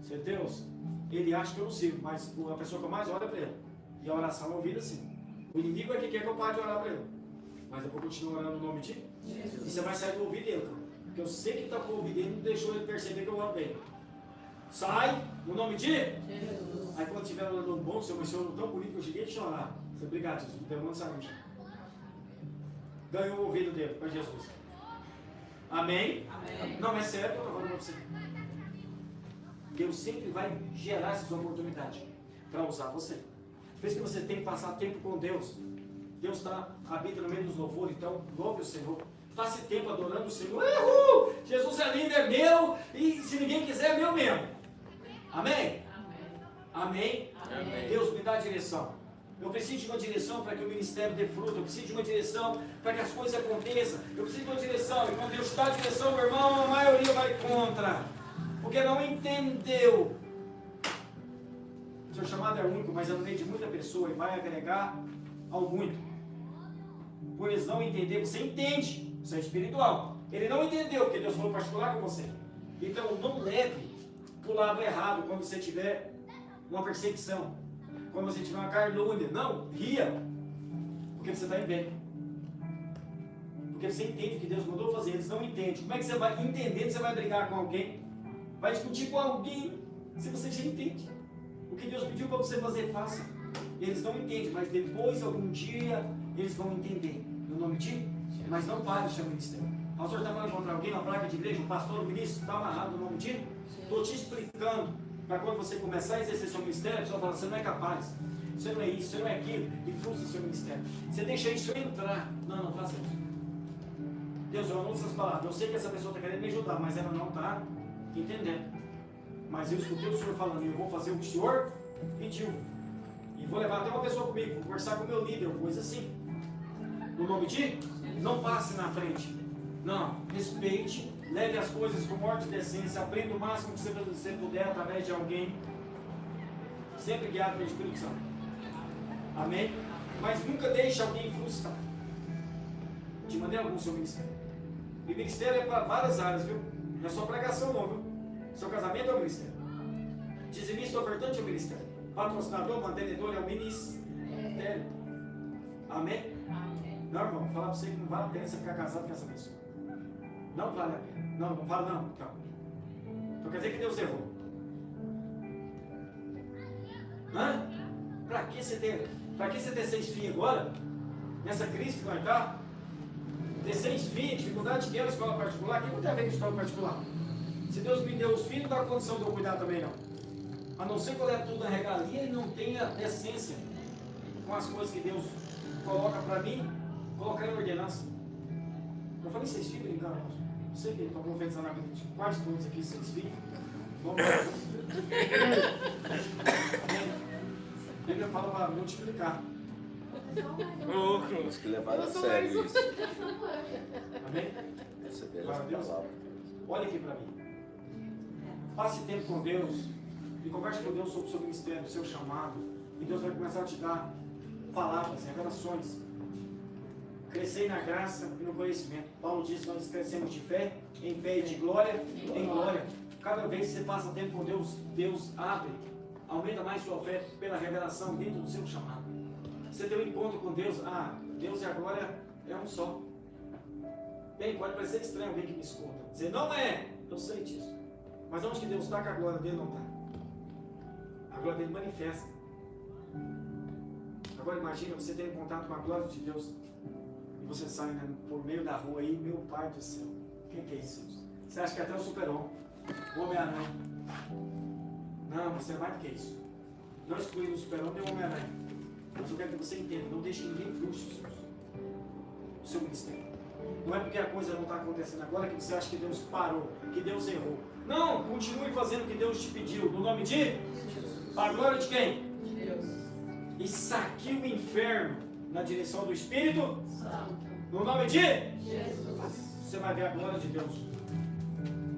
Você é Deus. Ele acha que eu não sirvo, mas a pessoa que eu mais oro é para ele. E a oração é ouvida assim. O inimigo é que quer que eu pare de orar para ele. Mas eu vou continuar orando no nome de Jesus. E você vai sair do ouvido dele. Porque eu sei que está com o ouvido dele e não deixou ele perceber que eu oro bem. Sai, no nome de Jesus. Aí quando estiver orando bom, seu menciono tão bonito que eu cheguei a chorar. Você, obrigado, Jesus. O demônio saiu já. Ganhou o ouvido dele para Jesus. Amém? Amém? Não é sério que eu estou falando para você. Deus sempre vai gerar essas oportunidades para usar você. Por isso que você tem que passar tempo com Deus. Deus habita no meio dos louvores, então louve o Senhor. Passe tempo adorando o Senhor. Uhul! Jesus é lindo, é meu, e se ninguém quiser, é meu mesmo. Amém? Amém? Amém? Deus me dá a direção. Eu preciso de uma direção para que o ministério dê fruto. Eu preciso de uma direção para que as coisas aconteçam. Eu preciso de uma direção. E quando Deus dá a direção, meu irmão, a maioria vai contra. Porque não entendeu. Seu chamado é único, mas é no meio de muita pessoa e vai agregar ao muito. por eles não entender, você entende, isso é espiritual. Ele não entendeu, porque Deus falou particular com você. Então não leve para o lado errado quando você tiver uma perseguição, quando você tiver uma calúnia. Não, ria, porque você está em bem. Porque você entende o que Deus mandou fazer, eles não entendem. Como é que você vai entender? Você vai brigar com alguém, vai discutir com alguém, se você já entende. O que Deus pediu para você fazer, faça. Eles não entendem, mas depois, algum dia, eles vão entender. No nome de Jesus, mas não pare o seu ministério. O pastor está falando contra alguém na placa de igreja, o pastor, o ministro, está amarrado no nome de Jesus. Estou te explicando, para quando você começar a exercer seu ministério, a pessoa fala, você não é capaz, você não é isso, você não é aquilo, e frustra o seu ministério. Você deixa isso entrar. Não, não faça isso. Deus, eu não uso essas palavras. Eu sei que essa pessoa está querendo me ajudar, mas ela não está entendendo. Mas eu escutei o Senhor falando, eu vou fazer o que o Senhor pediu. E vou levar até uma pessoa comigo, vou conversar com o meu líder, coisa assim. No nome de, não passe na frente. Não, respeite, leve as coisas com ordem de decência, aprenda o máximo que você puder através de alguém. Sempre guiado pelo Espírito Santo. Amém? Mas nunca deixe alguém frustrar. Te mandei algum seu ministério. E ministério é para várias áreas, viu? Não é só pregação não, viu? Seu casamento é o ministério. Dizimista ofertante é o ministério. Patrocinador, mantenedor é o ministério. Amém? Não, irmão, vou falar para você que não vale a pena você ficar casado com essa pessoa. Não vale a pena. Não, não fala não. Então quer dizer que Deus errou. Hã? Para que você ter 6 filhos agora? Nessa crise que nós está? Ter 6 filhos, dificuldade de dinheiro, escola particular. Quem não tem a ver com escola particular? Se Deus me deu os filhos, não dá condição de eu cuidar também não. A não ser que eu leve tudo na regalia e não tenha essência com as coisas que Deus coloca para mim, colocar em ordenança. Eu falei 6 filhos, então, não sei que estou profetizando na vida de quase todos aqui, 6 filhos. Vamos lá. A Bíblia fala para multiplicar. Temos que levar a sério isso. Amém? Receber essa palavra. Olha aqui para mim. Passe tempo com Deus e converse com Deus sobre o seu ministério, o seu chamado. E Deus vai começar a te dar palavras, revelações. Crescei na graça e no conhecimento. Paulo disse que nós crescemos de fé em fé e de glória em glória. Cada vez que você passa tempo com Deus, Deus abre, aumenta mais sua fé pela revelação dentro do seu chamado. Você tem um encontro com Deus, Deus e a glória é um só. Bem, pode parecer estranho alguém que me escuta. Dizer, não é, eu sei disso. Mas onde que Deus está, que a glória dele não está? A glória dele manifesta. Agora imagina, você tem contato com a glória de Deus e você sai, né, por meio da rua aí, meu Pai do céu. O que é isso? Você acha que é até o Super-Homem, o Homem-Aranha. Não, você é mais do que isso. Não excluindo o Super-Homem nem o Homem-Aranha. Mas eu quero que você entenda, não deixe que ninguém frustre o seu ministério. Não é porque a coisa não está acontecendo agora que você acha que Deus parou, que Deus errou. Não, continue fazendo o que Deus te pediu. No nome de Jesus. Para a glória de quem? De Deus. E saque o inferno na direção do Espírito Santo. No nome de Jesus. Você vai ver a glória de Deus.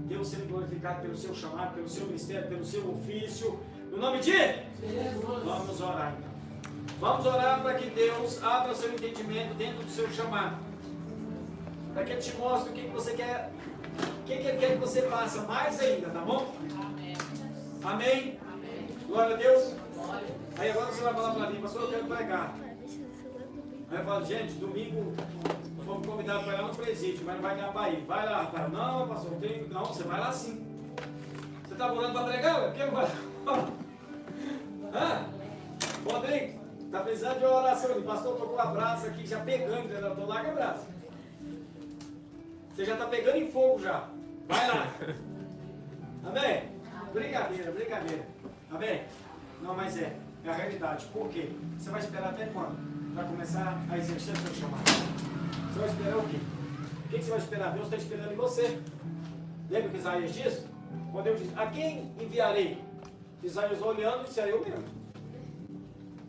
Deus sendo glorificado pelo seu chamado, pelo seu ministério, pelo seu ofício. No nome de Jesus. Vamos orar então. Vamos orar para que Deus abra o seu entendimento dentro do seu chamado. Para que Ele te mostre o que você quer, o que Ele quer que você faça mais ainda, tá bom? Amém. Amém? Amém. Glória a Deus. Glória. Aí agora você vai falar para mim, pastor, eu quero pregar. Aí eu falo, gente, domingo eu vou me convidar para ir lá no presídio, mas não vai dar para ir. Vai lá, rapaz. Não, pastor, não, você vai lá sim. Você está voltando para pregar? Por que não vai? Hã? Rodrigo, está precisando de uma oração. O pastor tocou a brasa aqui, já pegando, né? Eu estou lá com a brasa. Você já está pegando em fogo já. Vai lá. Amém? Brincadeira, brincadeira. Amém? Não, mas é a realidade. Por quê? Você vai esperar até quando? Para começar a exercer o seu chamado. Você vai esperar o quê? O que você vai esperar? Deus está esperando em você. Lembra o que Isaías diz? Quando Deus diz, a quem enviarei? Isaías olhando e disse, eu mesmo.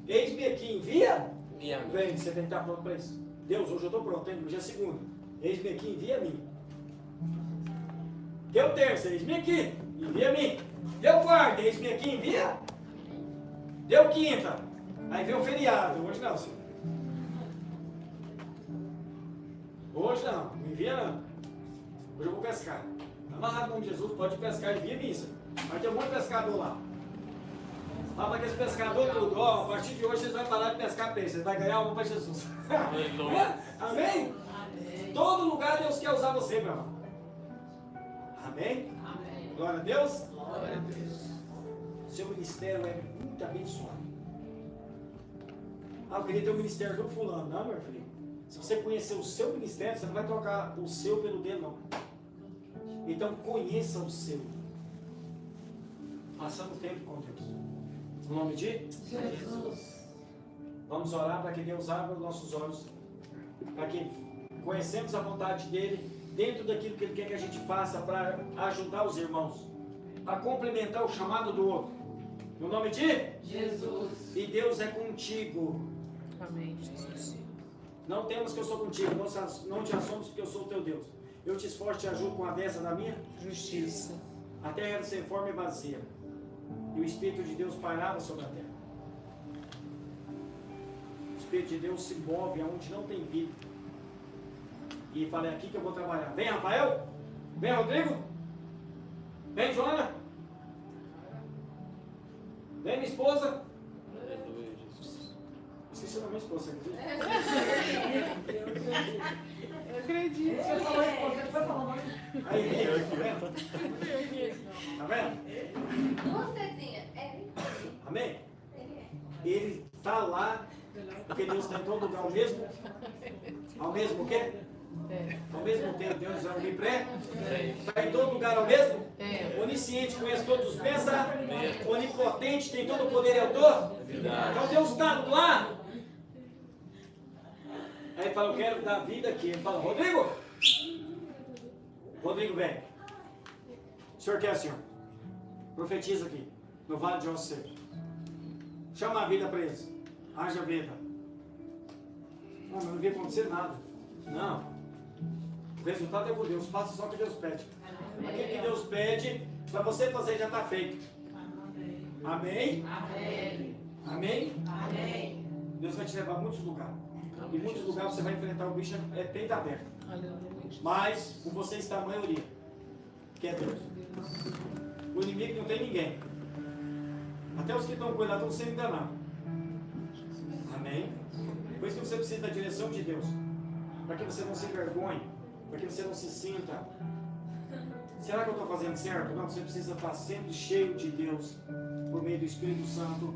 Eis-me aqui, envia? Vem, você tem que estar pronto para isso. Deus, hoje eu estou pronto, hein? No dia segundo. Eis-me aqui, envia a mim. Deu terça, eis-me aqui, envia a mim. Deu quarta, eis-me aqui, envia. Deu quinta. Aí veio o feriado. Hoje não, senhor. Hoje não envia não. Hoje eu vou pescar. Tá amarrado no nome de Jesus, pode pescar, envia missa. Vai ter um monte de pescador lá. Fala para aqueles pescadores tudo, ó, a partir de hoje vocês vão parar de pescar peixe, vocês vão ganhar uma para Jesus. Amém? Todo lugar Deus quer usar você, meu irmão. Amém? Amém. Glória a Deus. Glória a Deus. Seu ministério é muito abençoado. Ah, eu queria ter o ministério do fulano. Não, meu filho. Se você conhecer o seu ministério, você não vai trocar o seu pelo dele, não. Então conheça o seu. Passando tempo com Deus. No nome de Jesus. Vamos orar para que Deus abra os nossos olhos. Para que conhecemos a vontade dele dentro daquilo que ele quer que a gente faça para ajudar os irmãos. Para complementar o chamado do outro. No nome de Jesus. E Deus é contigo. Amém, Jesus. Não temos que eu sou contigo, não te assomos porque eu sou o teu Deus. Eu te esforço e te ajudo com a destra da minha Justiça. A terra era sem forma e vazia. E o Espírito de Deus pairava sobre a terra. O Espírito de Deus se move aonde não tem vida. E falei, aqui que eu vou trabalhar. Vem, Rafael. Vem, Rodrigo. Vem, Joana. Vem, minha esposa. Aleluia, Jesus. Esqueci o nome da minha esposa, você acredita? Eu acredito. Aí, tá vendo? Tá vendo? Duas tetinhas. É. Amém? Ele é. Ele está lá, porque Deus está em todo lugar ao mesmo quê? Ao mesmo tempo, Deus é onipresente, está em todo lugar ao mesmo? Onisciente, conhece todos os pensamentos, onipotente, tem todo o poder e autor. Então Deus está lá. Aí ele fala, eu quero dar vida aqui. Ele fala, Rodrigo! Rodrigo, vem. O senhor quer, senhor? Profetiza aqui, no Vale de José. Chama a vida para eles. Haja vida. Não, mas não vi acontecer nada. Não. O resultado é com Deus. Faça só o que Deus pede. Aquilo que Deus pede, para você fazer já está feito. Amém? Amém. Amém? Amém. Deus vai te levar a muitos lugares. Em muitos lugares você vai enfrentar o bicho peito aberto. Mas com você está a maioria. Que é Deus. O inimigo não tem ninguém. Até os que estão com ele lá estão sendo enganados. Amém? Por isso que você precisa da direção de Deus. Para que você não se envergonhe. Para que você não se sinta. Será que eu estou fazendo certo? Não, você precisa estar sempre cheio de Deus. Por meio do Espírito Santo.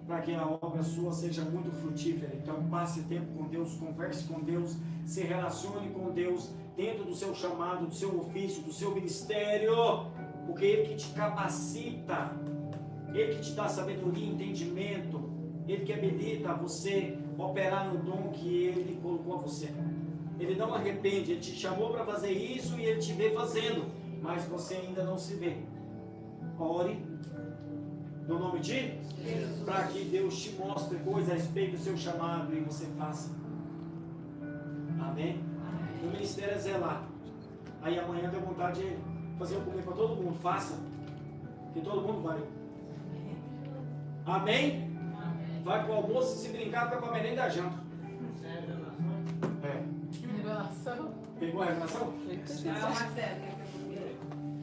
Para que a obra sua seja muito frutífera. Então passe tempo com Deus. Converse com Deus. Se relacione com Deus. Dentro do seu chamado, do seu ofício, do seu ministério. Porque Ele que te capacita. Ele que te dá sabedoria e entendimento. Ele que habilita você a operar no dom que Ele colocou a você. Ele não arrepende. Ele te chamou para fazer isso e Ele te vê fazendo. Mas você ainda não se vê. Ore no nome de Jesus, para que Deus te mostre coisas a respeito do seu chamado e você faça. Amém? O ministério é zelar. Aí amanhã deu vontade de fazer um comer para todo mundo. Faça. Que todo mundo vai. Amém? Vai para o almoço e se brincar, fica para a merenda e a janta. É. Revelação. Pegou a revelação?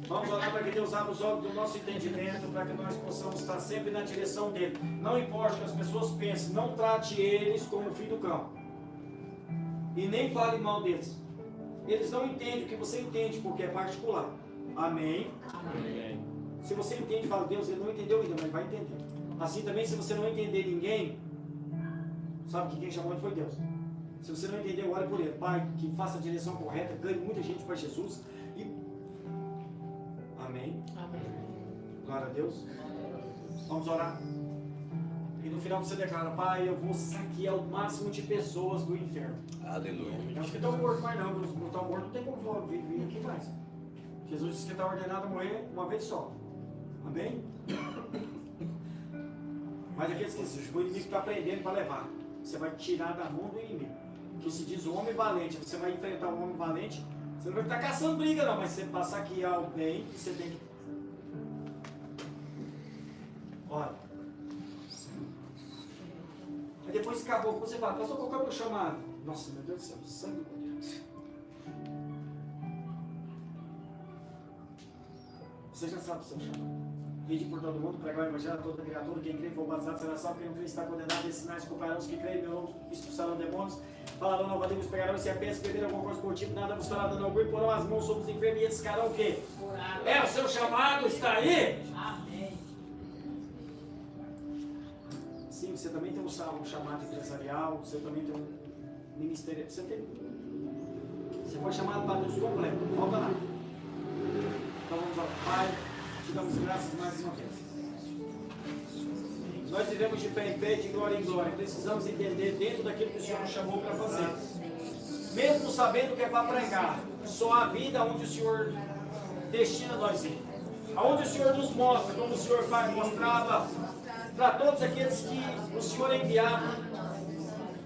Vamos orar para que Deus abra os olhos do nosso entendimento, para que nós possamos estar sempre na direção dele. Não importa o que as pessoas pensem, não trate eles como filho do cão. E nem fale mal deles. Eles não entendem o que você entende, porque é particular. Amém? Amém. Se você entende, fala, Deus, ele não entendeu ainda, mas vai entender. Assim também, se você não entender ninguém, sabe que quem chamou ele foi Deus. Se você não entender, ore por ele. Pai, que faça a direção correta, ganhe muita gente para Jesus. E... Amém. Amém. Glória a Deus. Vamos orar. E no final você declara, Pai, eu vou saquear o máximo de pessoas do inferno. Aleluia. Não os que estão mortos mais não, os que não estão mortos não tem como vir aqui mais. Jesus disse que está ordenado a morrer uma vez só. Amém? Mas aqueles que o inimigo está prendendo para levar, você vai tirar da mão do inimigo. Que se diz o homem valente, você vai enfrentar um homem valente, você não vai estar caçando briga não, mas você passar aqui ao bem, você tem que... Olha. Aí depois que acabou, você fala, pastor, qual é o meu chamado? Nossa, meu Deus do céu, sangue de Deus. Você já sabe o seu chamado. Vide por todo mundo, pregar o evangelho a toda criatura. Quem crê for batizado será salvo. Quem não crê está condenado. Esses sinais acompanharão os que creem. Meu nome expulsarão demônios. Falarão nova língua, pegarão e se apenas beber alguma coisa por tipo, nada vos fará dano algum. E porão as mãos sobre os enfermos e eles ficarão o quê? É o seu chamado, está aí? Amém. Sim, você também tem um chamado empresarial, você também tem um ministério. Você foi chamado para Deus completo, não falta nada. Então vamos ao Pai, te damos graças mais uma vez. Nós vivemos de fé em fé, de glória em glória. Precisamos entender dentro daquilo que o Senhor nos chamou para fazer. Mesmo sabendo que é para pregar, só a vida onde o Senhor destina nós ir. Aonde o Senhor nos mostra, como o Senhor Pai mostrava para todos aqueles que o Senhor enviava.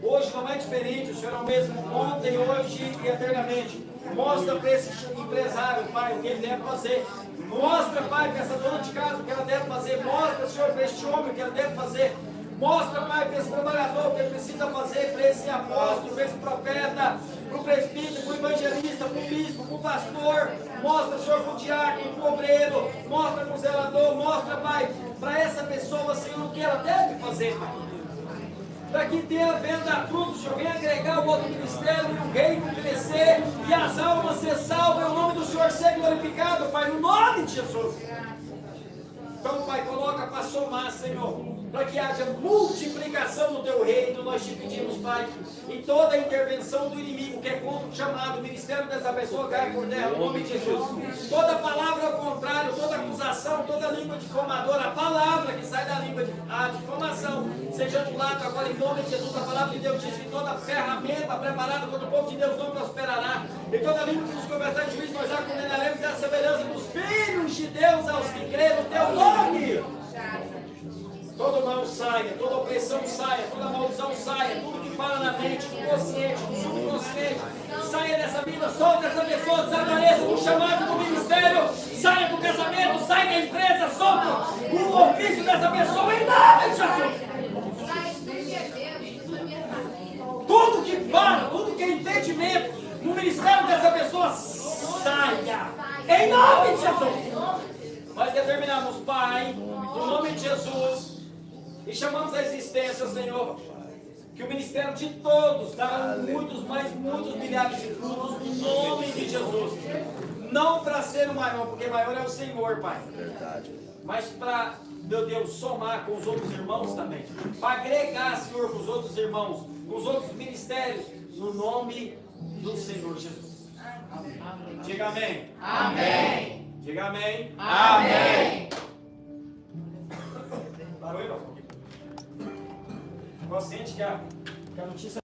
Hoje não é diferente, o Senhor é o mesmo ontem, hoje e eternamente. Mostra para esse empresário, Pai, o que ele deve fazer. Mostra, Pai, para essa dona de casa o que ela deve fazer. Mostra, Senhor, para este homem o que ele deve fazer. Mostra, Pai, para esse trabalhador o que ele precisa fazer, para esse apóstolo, para esse profeta, para o presbítero, para o evangelista, para o bispo, para o pastor. Mostra, Senhor, para o diácono, para o obreiro. Mostra para o zelador. Mostra, Pai, para essa pessoa, Senhor, o que ela deve fazer, Pai. Para que tenha venda fruto, Senhor, venha agregar o outro ministério e o reino crescer e as almas ser salvas, e o nome do Senhor ser glorificado, Pai, no nome de Jesus. Então, Pai, coloca para somar, Senhor, para que haja multiplicação no Teu reino. Nós te pedimos, Pai, em toda a intervenção do inimigo que é contra o chamado, o ministério dessa pessoa cai por terra, no nome de Jesus. Toda palavra ao contrário, toda acusação, toda língua difamadora, a palavra que sai da língua de difamação, seja anulada agora em nome de Jesus. A palavra de Deus diz que toda ferramenta preparada contra o povo de Deus não prosperará. E toda língua que nos conversar em juízo, nós já condenaremos a semelhança dos filhos de Deus aos que crêem no Teu nome. Todo mal saia, toda opressão saia, toda maldição saia, tudo que fala na mente, no consciente, no subconsciente, saia dessa vida, solta essa pessoa, desapareça do chamado do ministério, saia do casamento, saia da empresa, solta o ofício dessa pessoa em nome de Jesus. Tudo que fala, tudo que é entendimento no ministério dessa pessoa, saia em nome de Jesus. Nós determinamos, Pai, no nome de Jesus, e chamamos a existência, Senhor, que o ministério de todos dará muitos, mas muitos milhares de frutos, no nome de Jesus. Não para ser o maior, porque maior é o Senhor, Pai. Mas para, meu Deus, somar com os outros irmãos também. Para agregar, Senhor, com os outros irmãos, com os outros ministérios, no nome do Senhor Jesus. Amém. Diga amém. Amém. Diga amém. Amém. Parou aí, não? Consciente que a notícia